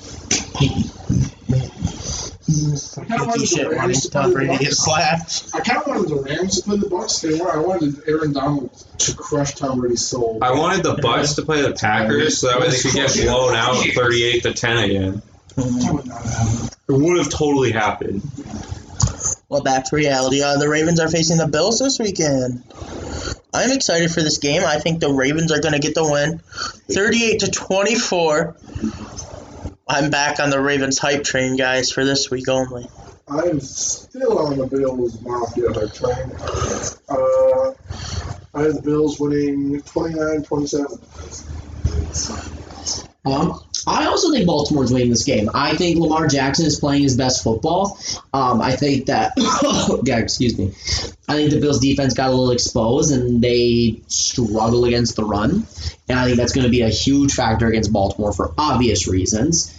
I kind of wanted the Rams to play the Bucs. I kind of wanted the Rams to play the Bucs. I wanted Aaron Donald to crush Tom Brady's soul. I wanted the Bucs to play the Packers so that way they could get blown out 38-10 again. That would not happen. It would have totally happened. Well, back to reality. The Ravens are facing the Bills this weekend. I'm excited for this game. I think the Ravens are going to get the win. 38-24. I'm back on the Ravens hype train, guys, for this week only. I'm still on the Bills Mafia hype train. I have the Bills winning 29-27. I also think Baltimore's winning this game. I think Lamar Jackson is playing his best football. I think that, excuse me. I think the Bills' defense got a little exposed and they struggle against the run. And I think that's going to be a huge factor against Baltimore for obvious reasons.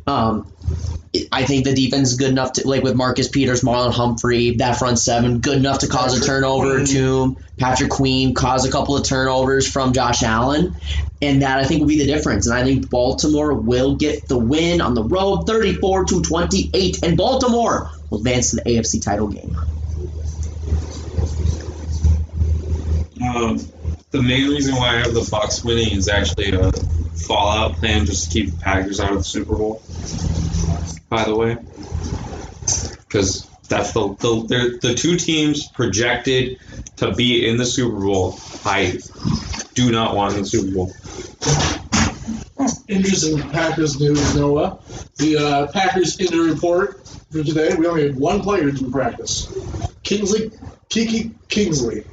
I think the defense is good enough to, like with Marcus Peters, Marlon Humphrey, that front seven, good enough to cause a turnover to Patrick Queen, cause a couple of turnovers from Josh Allen. And that, I think, will be the difference. And I think Baltimore will get the win on the road, 34-28. And Baltimore will advance to the AFC title game. The main reason why I have the Bucs winning is actually a fallout plan just to keep the Packers out of the Super Bowl. By the way, because that's the two teams projected to be in the Super Bowl. I do not want in the Super Bowl. Interesting Packers news, Noah. The Packers injury report for today. We only had one player to practice. Kiki Kingsley.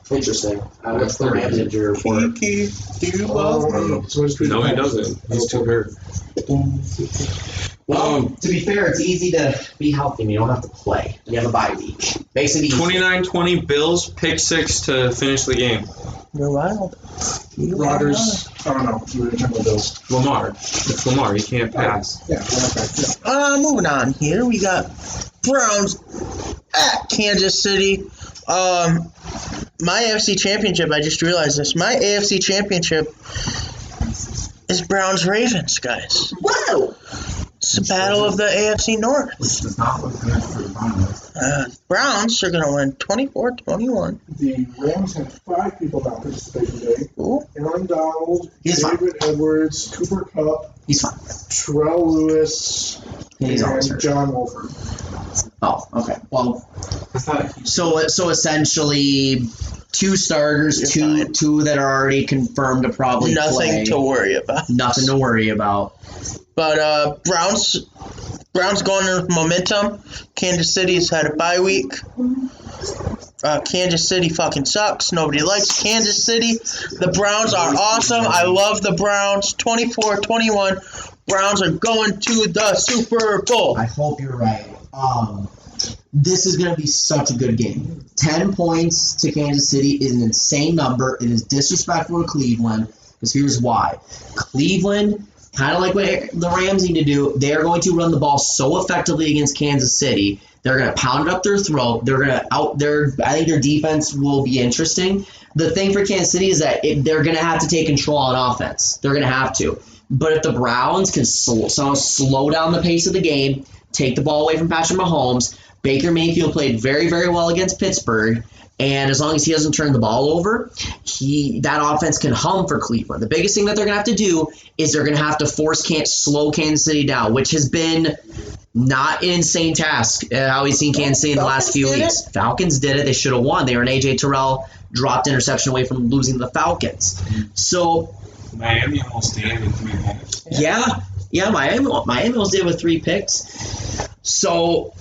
Interesting. What's the Rams injury report? Kiki, do you love me? No, he doesn't. He's too hurt. Well, to be fair, it's easy to be healthy. You don't have to play. You have a bye week. Makes it easy. 29-20 Bills, pick 6 to finish the game. You're wild. Rodgers. I don't know. We were talking about Bills. Lamar. It's Lamar. He can't pass. Yeah, we're not Moving on here. We got Browns at Kansas City. My AFC Championship, I just realized this. My AFC Championship is Browns-Ravens, guys. Wow! It's the battle of the AFC North. Which does not look good for the Browns. Browns are going to win 24-21. The Rams had 5 people not participate today. Cool. Aaron Donald, He's David Edwards, Cooper Kupp, He's fine. Terrell Lewis, He's always and hurt. John Wolford. Oh, okay. Well, so essentially 2 starters, You're fine. two that are already confirmed to probably Nothing play. to worry about. Nothing to worry about. But Browns going in with momentum. Kansas City's had a bye week. Kansas City fucking sucks. Nobody likes Kansas City. The Browns are awesome. I love the Browns. 24-21. Browns are going to the Super Bowl. I hope you're right. This is going to be such a good game. 10 points to Kansas City is an insane number. It is disrespectful to Cleveland, because here's why. Cleveland, kind of like what the Rams need to do, they are going to run the ball so effectively against Kansas City. They're going to pound it up their throat. They're going to I think their defense will be interesting. The thing for Kansas City is that they're going to have to take control on offense. They're going to have to. But if the Browns can slow down the pace of the game, take the ball away from Patrick Mahomes, Baker Mayfield played very, very well against Pittsburgh, and as long as he doesn't turn the ball over, that offense can hum for Cleveland. The biggest thing that they're going to have to do is they're going to have to slow Kansas City down, which has been not an insane task. How we've seen Kansas City in the last few weeks. Falcons did it. They should have won. They were an A.J. Terrell dropped interception away from losing to the Falcons. So Miami almost did with 3 picks. Yeah, Miami almost did with 3 picks. So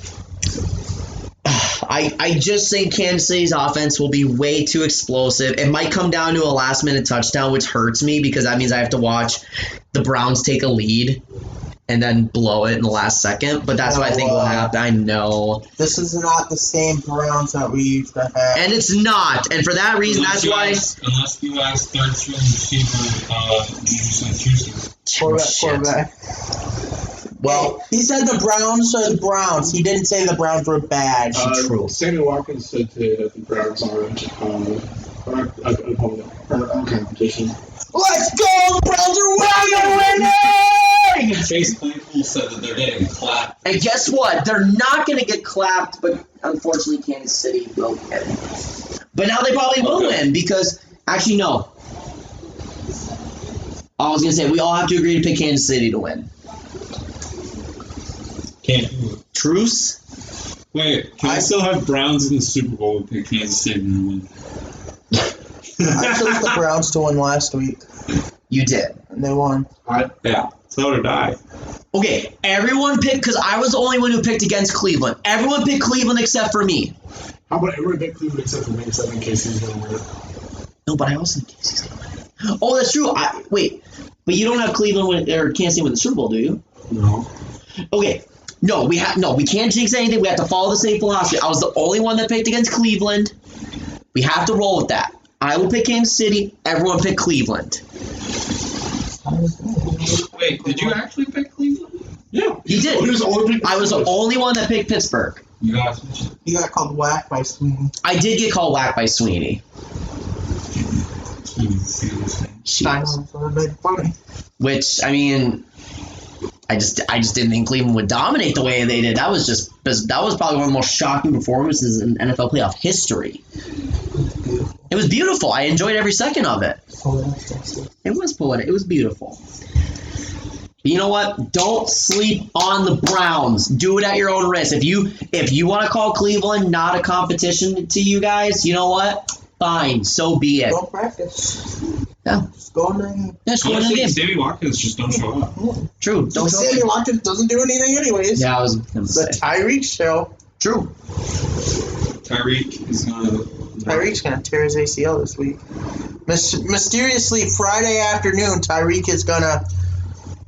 I just think Kansas City's offense will be way too explosive. It might come down to a last-minute touchdown, which hurts me because that means I have to watch the Browns take a lead and then blow it in the last second. But that's what I think will happen. I know. This is not the same Browns that we used to have. And it's not. And for that reason, that's why. Unless you ask third string receiver, Quarterback. Well, he said the Browns are the Browns. He didn't say the Browns were bad. True. Sammy Watkins said the Browns aren't a competition. Let's go! The Browns are winning! Chase Claypool said that they're getting clapped. And guess what? They're not going to get clapped, but unfortunately Kansas City will get it. But now they probably will win because, actually, no. I was going to say, we all have to agree to pick Kansas City to win. Can't do it. Truce? Wait, can I still have Browns in the Super Bowl and pick Kansas City to win? I chose the Browns to win last week, You did. and they won. Yeah, so did I. Okay, everyone picked, because I was the only one who picked against Cleveland. Everyone picked Cleveland except for me. How about every big Cleveland except for me, except in case he's going to win it? No, but I also think Kansas City's going to win. Oh, that's true. Wait, but you don't have Cleveland or Kansas City win the Super Bowl, do you? No. Okay. No, we can't jinx anything. We have to follow the same philosophy. I was the only one that picked against Cleveland. We have to roll with that. I will pick Kansas City. Everyone pick Cleveland. Wait, did you actually pick Cleveland? Yeah. He did. I was the only one that picked Pittsburgh. You got He got called whack by Sweden. I did get called whack by Sweeney. Steinway would have been funny. Which, I mean, I just didn't think Cleveland would dominate the way they did. That was probably one of the most shocking performances in NFL playoff history. It was beautiful. I enjoyed every second of it. It was poetic. It was beautiful. But you know what? Don't sleep on the Browns. Do it at your own risk. If you want to call Cleveland not a competition to you guys, you know what? Fine. So be it. Don't practice. Yeah. Just go in there. Yeah, just go in the Honestly, game. Sammy Watkins just don't show up. True. Don't show Sammy up. Watkins doesn't do anything anyways. Yeah, I was going to It's say. the Tyreek show. True. Tyreek is gonna. Tyreek's going to tear his ACL this week. Mysteriously, Friday afternoon, Tyreek is going to...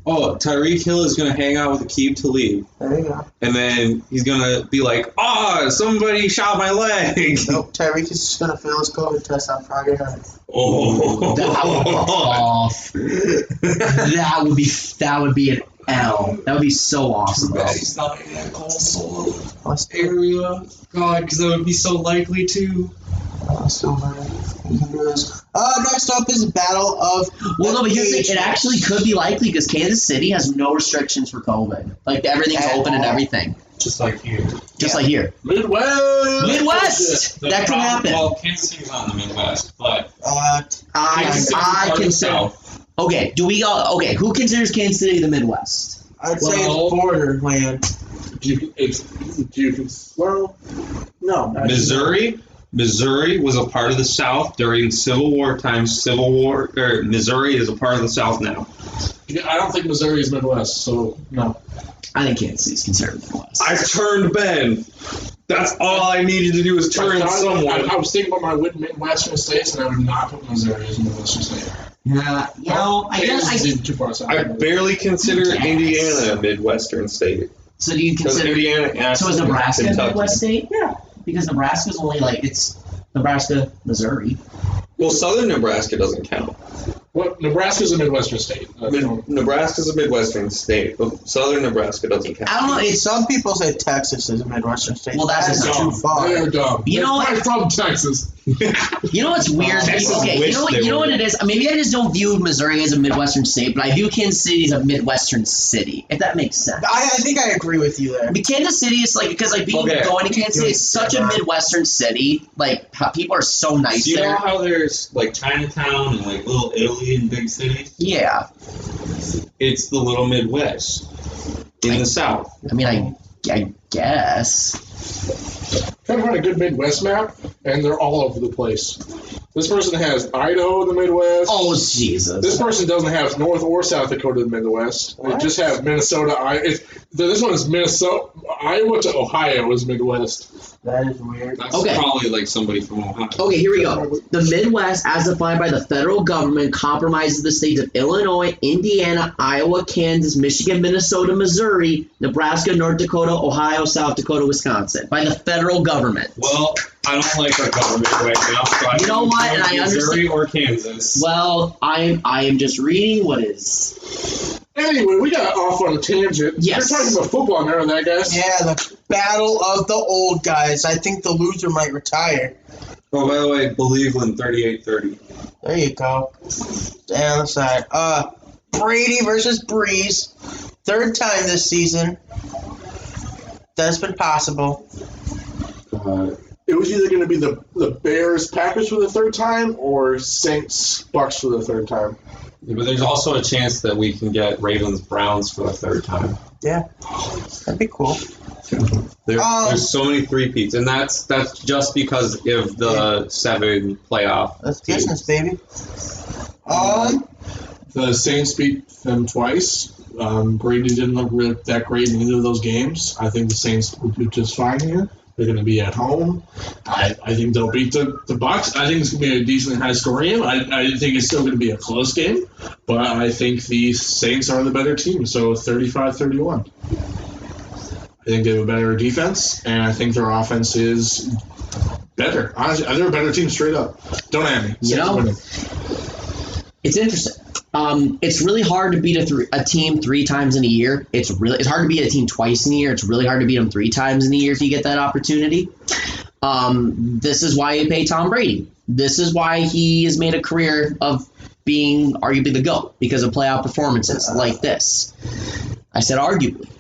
Oh, Tyreek Hill is gonna hang out with Aqib Talib, There you go. and then he's gonna be like, somebody shot my leg." Nope, Tyreek is just going to fail his COVID test on Friday night. Oh, That would be off. That would be an L. That would be so awesome, bro. he's not in that cold solo area. God, because that would be so likely to. So we can do this. Next up is Battle of... Well, no, but here's the Nations. thing. It actually could be likely because Kansas City has no restrictions for COVID. Like, everything's At open and all. everything. Just like here. Just like here. Midwest! That can happen. Well, Kansas City's on the Midwest, but I consider... Okay, who considers Kansas City the Midwest? I'd say Well- it's borderland. No. Missouri was a part of the South during Civil War times. Missouri is a part of the South now. I don't think Missouri is Midwest, so no. I think Kansas City's considered the Midwest. I turned Ben. That's all I needed to do was turn someone. I was thinking about my Midwestern states, and I would not put Missouri as a Midwestern state. Yeah, I Kansas guess is even too far south. I barely consider Yes. Indiana a Midwestern state. So do you Because consider... Indiana So is Nebraska a Kentucky. Midwest state? Yeah. Because Nebraska's only it's Nebraska, Missouri. Well, southern Nebraska doesn't count. Well, Nebraska's a Midwestern state. Nebraska's a Midwestern state, but southern Nebraska doesn't count. I don't know. Some people say Texas is a Midwestern state. Well, that's That is dumb. too far. They're dumb. You know They're what? from Texas. You know what's weird? Texas Okay, wish they you know were. what it is? Maybe I just don't view Missouri as a Midwestern state, but I view Kansas City as a Midwestern city, if that makes sense. I think I agree with you there. I mean, Kansas City is going to Kansas City is such a Midwestern city. Like, how people are so nice Do you know there. how there's like Chinatown and like Little Italy in big cities? Yeah. It's the Little Midwest in the South. I mean, I guess. Trying to find a good Midwest map, and they're all over the place. This person has Idaho in the Midwest. Oh, This Jesus. person doesn't have North or South Dakota in the Midwest. They What? just have Minnesota. This one is Minnesota. Iowa to Ohio is Midwest. That is weird. That's Okay. probably like somebody from Ohio. Okay, here we go. The Midwest, as defined by the federal government, comprises the states of Illinois, Indiana, Iowa, Kansas, Michigan, Minnesota, Missouri, Nebraska, North Dakota, Ohio, South Dakota, Wisconsin. By the federal government. Well, I don't like our government right now, so I You know don't what? And I Missouri understand- or Kansas. Well, I am just reading what is. Anyway, we got off on a tangent. Yes. We're talking about football now, that guys. Yeah, the battle of the old guys. I think the loser might retire. Oh, by the way, Believeland 38-30. There you go. Down the side. Brady versus Breeze. Third time this season. That's been possible. It was either going to be the Bears Packers for the third time or Saints Bucks for the third time. Yeah, but there's also a chance that we can get Ravens Browns for the third time. Yeah. That'd be cool. There's so many three-peats, and that's just because of the 7 playoff. That's teams. business, baby. The Saints beat them twice. Brady didn't look really that great in either of those games. I think the Saints will do just fine here. They're going to be at home. I think they'll beat the Bucks. I think it's going to be a decently high-score game. I think it's still going to be a close game, but I think the Saints are the better team, so 35-31. I think they have a better defense, and I think their offense is better. Honestly, they're a better team straight up. Don't at me. You know, it's interesting. It's really hard to beat a team 3 times in a year. It's hard to beat a team twice in a year. It's really hard to beat them 3 times in a year if you get that opportunity. This is why you pay Tom Brady. This is why he has made a career of being arguably the GOAT because of playoff performances like this. I said arguably.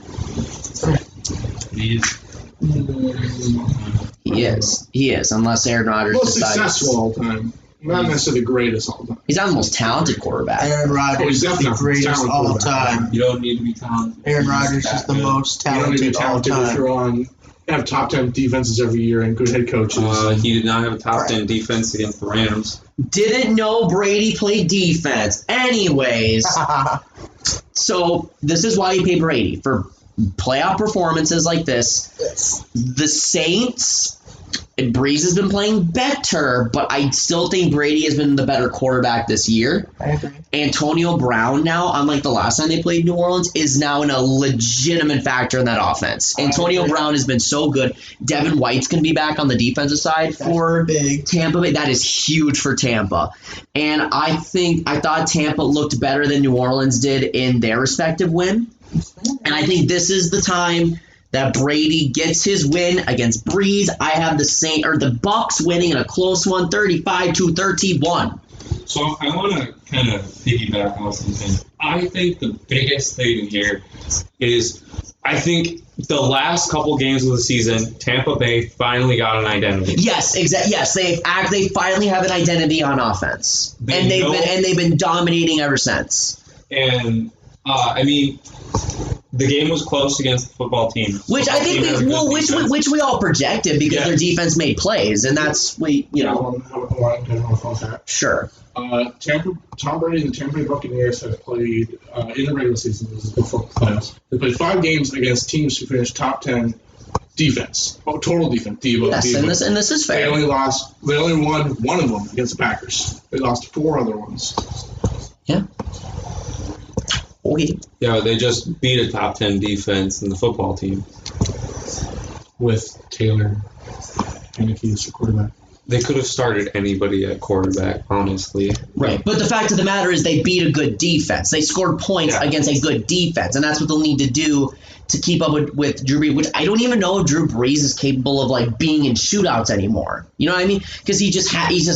He is. Unless Aaron Rodgers Most decides successful all time. Not necessarily the greatest all time. he's not the most talented quarterback. Aaron Rodgers is the greatest all time. You don't need to be talented. Aaron Rodgers is the most You don't need to be talented all talented if time. you're have top 10 defenses every year and good head coaches. He did not have a top 10 defense against the Rams. Didn't know Brady played defense. Anyways, so this is why you pay Brady for playoff performances like this. Yes. The Saints, Breeze has been playing better, but I still think Brady has been the better quarterback this year. I agree. Antonio Brown now, unlike the last time they played New Orleans, is now a legitimate factor in that offense. Antonio Brown has been so good. Devin White's going to be back on the defensive side for big. Tampa Bay. That is huge for Tampa. And I thought Tampa looked better than New Orleans did in their respective win. And I think this is the time that Brady gets his win against Breeze. I have the Bucks winning in a close one, 35-31. So I want to kind of piggyback on something. I think the biggest thing here is I think the last couple games of the season, Tampa Bay finally got an identity. Yes, exactly. Yes, they finally have an identity on offense, and they've been dominating ever since. And I mean, the game was close against the football team. Which I think which we all projected because their defense made plays, and that's sure. Tom Brady and the Tampa Bay Buccaneers have played in the regular season. This is before the playoffs. They played 5 games against teams who finished top 10 defense. Oh, total defense. Yes, and this is fair. They only won one of them against the Packers. They lost 4 other ones. Yeah. Okay. Yeah, they just beat a top 10 defense in the football team with Taylor Heineke as the quarterback. They could have started anybody at quarterback, honestly. Right, but the fact of the matter is they beat a good defense. They scored points against a good defense, and that's what they'll need to do to keep up with Drew Brees, which I don't even know if Drew Brees is capable of being in shootouts anymore. You know what I mean? Because he's just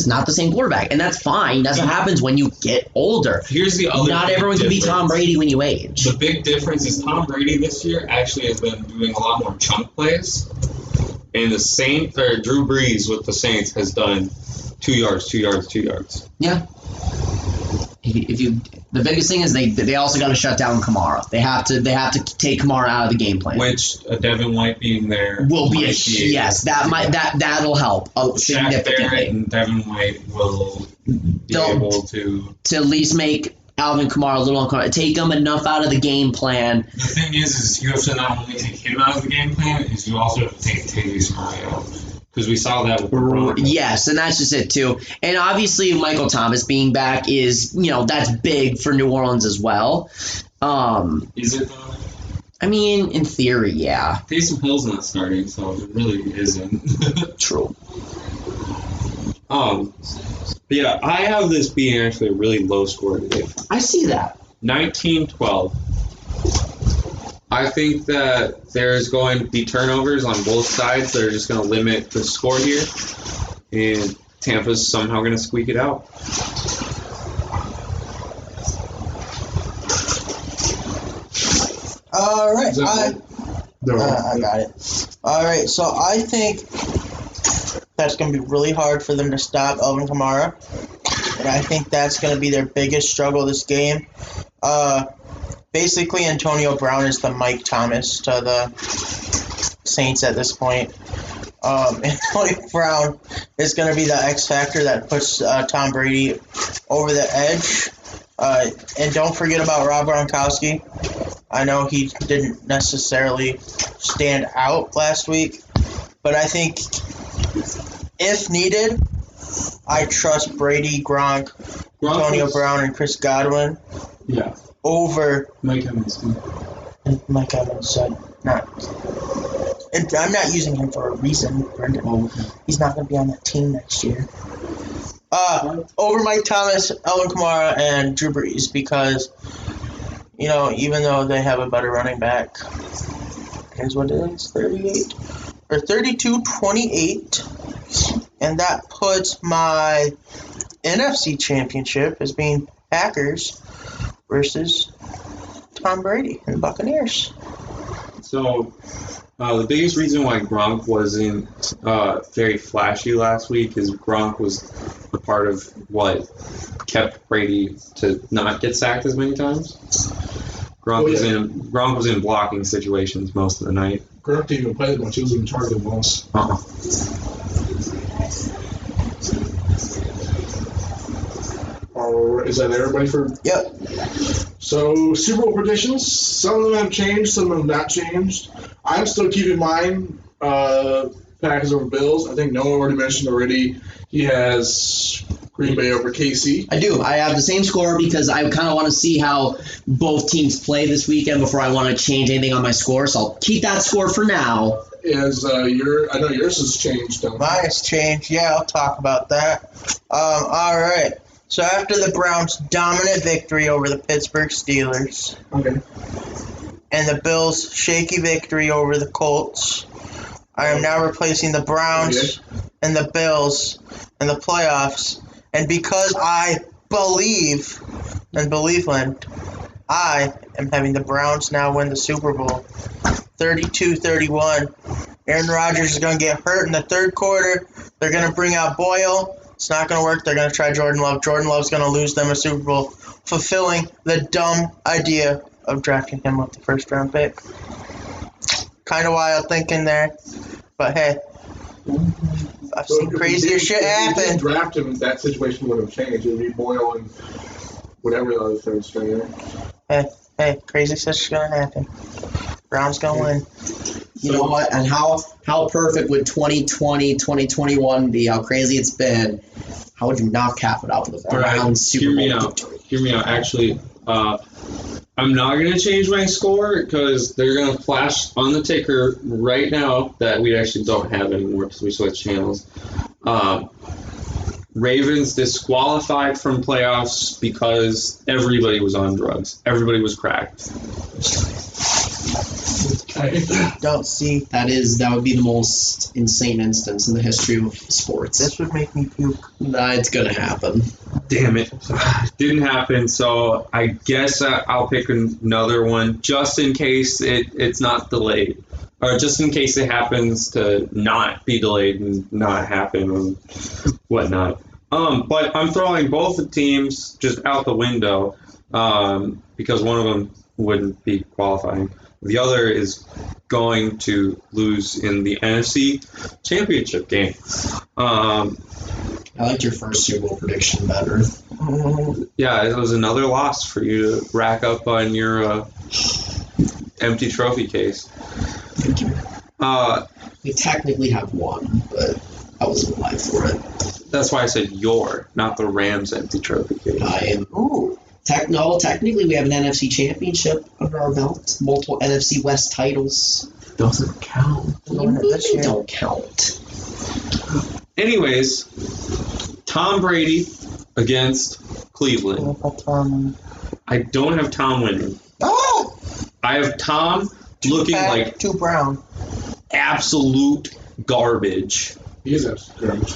not the same quarterback, and that's fine. That's what happens when you get older. Here's the other. Not everyone can be Tom Brady when you age. The big difference is Tom Brady this year actually has been doing a lot more chunk plays. And Drew Brees with the Saints has done 2 yards, 2 yards, 2 yards. Yeah. The biggest thing is they also got to shut down Kamara. They have to take Kamara out of the game plan. Which Devin White being there will be that'll help significantly. And Devin White will be able to at least make Alvin Kamara a little uncomfortable. Take him enough out of the game plan. The thing is you have to not only take him out of the game plan, is you also have to take Tavius Murray out. Because we saw that with the Yes, and that's just it too. And obviously Michael Thomas being back is, that's big for New Orleans as well. Is it though? I mean, in theory, yeah. Taysom Hill's not starting, so it really isn't. True. Yeah, I have this being actually a really low score today. I see that. 19-12. I think that there's going to be turnovers on both sides that are just going to limit the score here. And Tampa's somehow going to squeak it out. All right. I got it. All right. So I think that's going to be really hard for them to stop Alvin Kamara. And I think that's going to be their biggest struggle this game. Basically, Antonio Brown is the Mike Thomas to the Saints at this point. Antonio Brown is going to be the X factor that puts Tom Brady over the edge. And don't forget about Rob Gronkowski. I know he didn't necessarily stand out last week, but I think if needed, I trust Brady, Gronk, Antonio Brown, and Chris Godwin. Yeah. Over Mike Evans. Mike Evans said not. And I'm not using him for a reason, Brendan. Oh, okay. He's not going to be on that team next year. Over Mike Thomas, Alvin Kamara, and Drew Brees because, even though they have a better running back, here's what it is, 32-28, and that puts my NFC championship as being Packers versus Tom Brady and the Buccaneers. So, the biggest reason why Gronk wasn't very flashy last week is Gronk was a part of what kept Brady to not get sacked as many times. Gronk was in blocking situations most of the night. Gronk didn't even play as much. He was in targeted once. Is that everybody for? Yep. So, Super Bowl predictions. Some of them have changed, some of them have not changed. I'm still keeping mine Packers over Bills. I think Noah already mentioned already. He has Green Bay over KC. I do. I have the same score because I kind of want to see how both teams play this weekend before I want to change anything on my score. So I'll keep that score for now. I know yours has changed, though. Mine has changed. Yeah, I'll talk about that. All right. So after the Browns' dominant victory over the Pittsburgh Steelers, Okay. and the Bills' shaky victory over the Colts, I am now replacing the Browns and the Bills in the playoffs. And because I believe in Believeland, I am having the Browns now win the Super Bowl 32-31. Aaron Rodgers is going to get hurt in the third quarter. They're going to bring out Boyle. It's not going to work. They're going to try Jordan Love. Jordan Love's going to lose them a Super Bowl, fulfilling the dumb idea of drafting him with the first-round pick. Kind of wild thinking there, but hey, I've seen crazier shit happen. If you didn't draft him, that situation would have changed. It would be Boyle and whatever the other third stringer. Hey, crazy shit's going to happen. Browns going to win. You know what? And how perfect would 2020, 2021 be? How crazy it's been. How would you not cap it out with a Browns Super Bowl victory? Hear me out. Actually, I'm not going to change my score because they're going to flash on the ticker right now that we actually don't have anymore because we switched channels. Ravens disqualified from playoffs because everybody was on drugs. Everybody was cracked. Don't see. That would be the most insane instance in the history of sports. This would make me puke. Nah, it's gonna happen. Damn it. Didn't happen, so I guess I'll pick another one just in case it's not delayed. Or just in case it happens to not be delayed and not happen and whatnot. But I'm throwing both the teams just out the window because one of them wouldn't be qualifying. The other is going to lose in the NFC Championship game. I liked your first Super Bowl prediction better. Yeah, it was another loss for you to rack up on your empty trophy case. Thank you. We technically have one, but I wasn't alive for it. That's why I said your, not the Rams empty trophy case. I am. Ooh. Technically, we have an NFC Championship under our belt. Multiple NFC West titles. Doesn't count. They don't count. Anyways, Tom Brady against Cleveland. I don't have Tom winning. Oh! I have Tom looking like too brown. Absolute garbage. He is absolute garbage.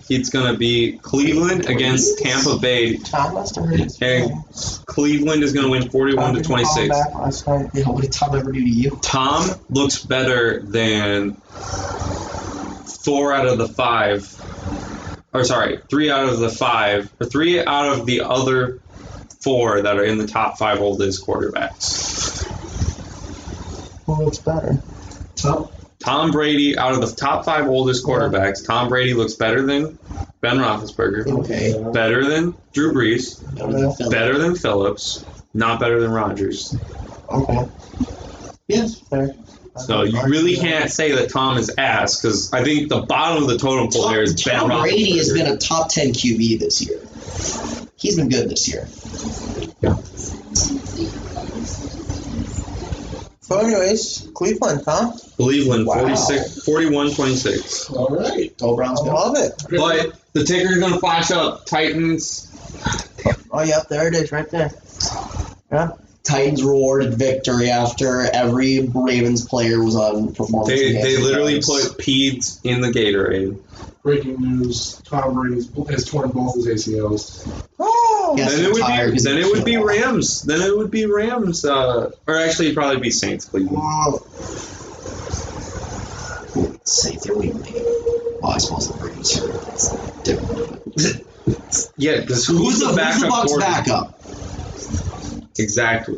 It's going to be Cleveland against Tampa Bay. Tom must have hurt. And Cleveland is going to win 41-26. Yeah, what did Tom ever do to you? Tom looks better than 3 out of the other 4 that are in the top 5 oldest quarterbacks. Who looks better? Tom Brady, out of the top 5 oldest quarterbacks, Tom Brady looks better than Ben Roethlisberger. Okay. Better than Drew Brees. Better than Phillips. Not better than Rodgers. Okay. Yes. Fair. So you really can't say that Tom is ass because I think the bottom of the totem pole there is Ben Roethlisberger. Tom Brady has been a top 10 QB this year. He's been good this year. Yeah. So anyways, Cleveland, huh? Cleveland, Wow. 41-26. All right. Go Browns, I go. love it. But the ticker is going to flash up. Titans. Oh, yep, there it is right there. Yeah. Titans rewarded victory after every Ravens player was on performance. They literally games. put Peds in the Gatorade. Breaking news: Tom Brady has torn both his ACLs. Oh! Yes, Then it would retired be. because Then he it would be killed. Rams. Then it would be Rams. Or actually, it'd probably be Saints. Cleveland. Safe there we make. Oh, I suppose the Braves are different. Yeah, because Who's the backup Bucks quarterback? backup? Exactly.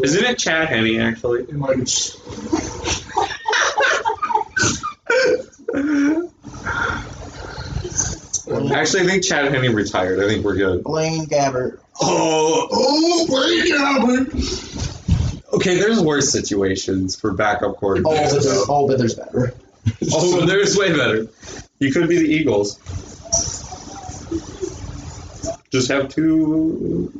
Isn't it Chad Henne actually? It might be. Actually, I think Chad Henne retired. I think we're good. Blaine Gabbert. Oh, Blaine Gabbert. okay. There's worse situations for backup quarterbacks. But there's better. Oh, there's way better. You could be the Eagles. Just have two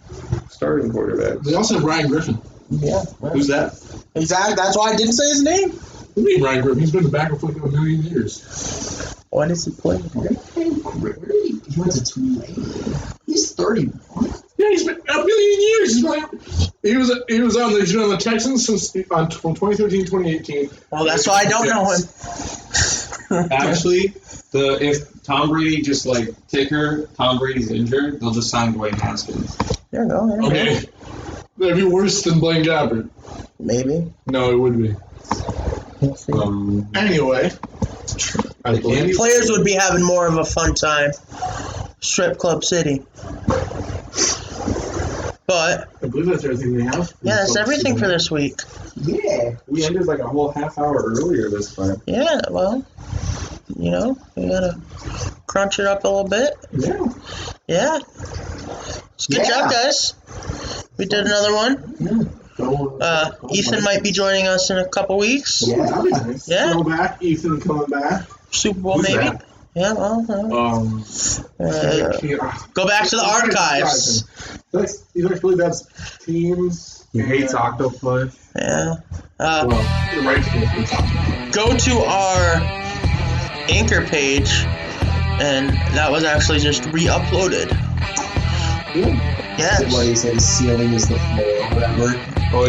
starting quarterbacks. They also have Ryan Griffin. Yeah. Who's that? Exactly. That's why I didn't say his name. What do you mean Ryan Griffin? He's been the backup for like a million years. When does he play? He went to Tulane. He's 30. Yeah, he's been a million years. He was on the Texans since from 2013 2018. Well, that's why I don't know him. Actually, if Tom Brady just Tom Brady's injured, they'll just sign Dwayne Haskins. There you go. There you Okay. That'd be worse than Blaine Gabbert. go. Maybe. No, it would be. We'll see. Anyway. Players would be having more of a fun time. Strip Club City. But, I believe that's everything we have. yeah, that's everything for this week. Yeah. We ended like a whole half hour earlier this time. Yeah, well, we gotta crunch it up a little bit. Yeah. Yeah. Good job, guys. We did another one. Ethan might be joining us in a couple weeks. Yeah. That'd be nice. Yeah. Go back. Ethan coming back. Super Bowl, Who's maybe. that? Yeah, well, go back to the archives. You guys believe that's teams? He hates octopus. Yeah. Well, you're right. Go to our Anchor page, and that was actually just re-uploaded. Yes. What he said, his ceiling is the floor or whatever. Oh,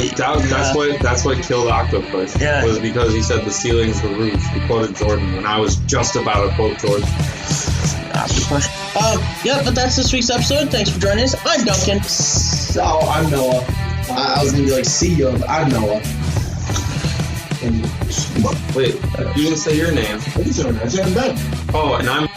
that's what killed octopus. Yeah. Was because he said the ceiling's the roof. He quoted Jordan, and I was just about to quote Jordan. Octopus. Yeah, but that's this week's episode. Thanks for joining us. I'm Duncan. So, I'm Noah. I was going to be like, see you, but I'm Noah. Wait, you didn't say your name. I said Ben. Oh, and I'm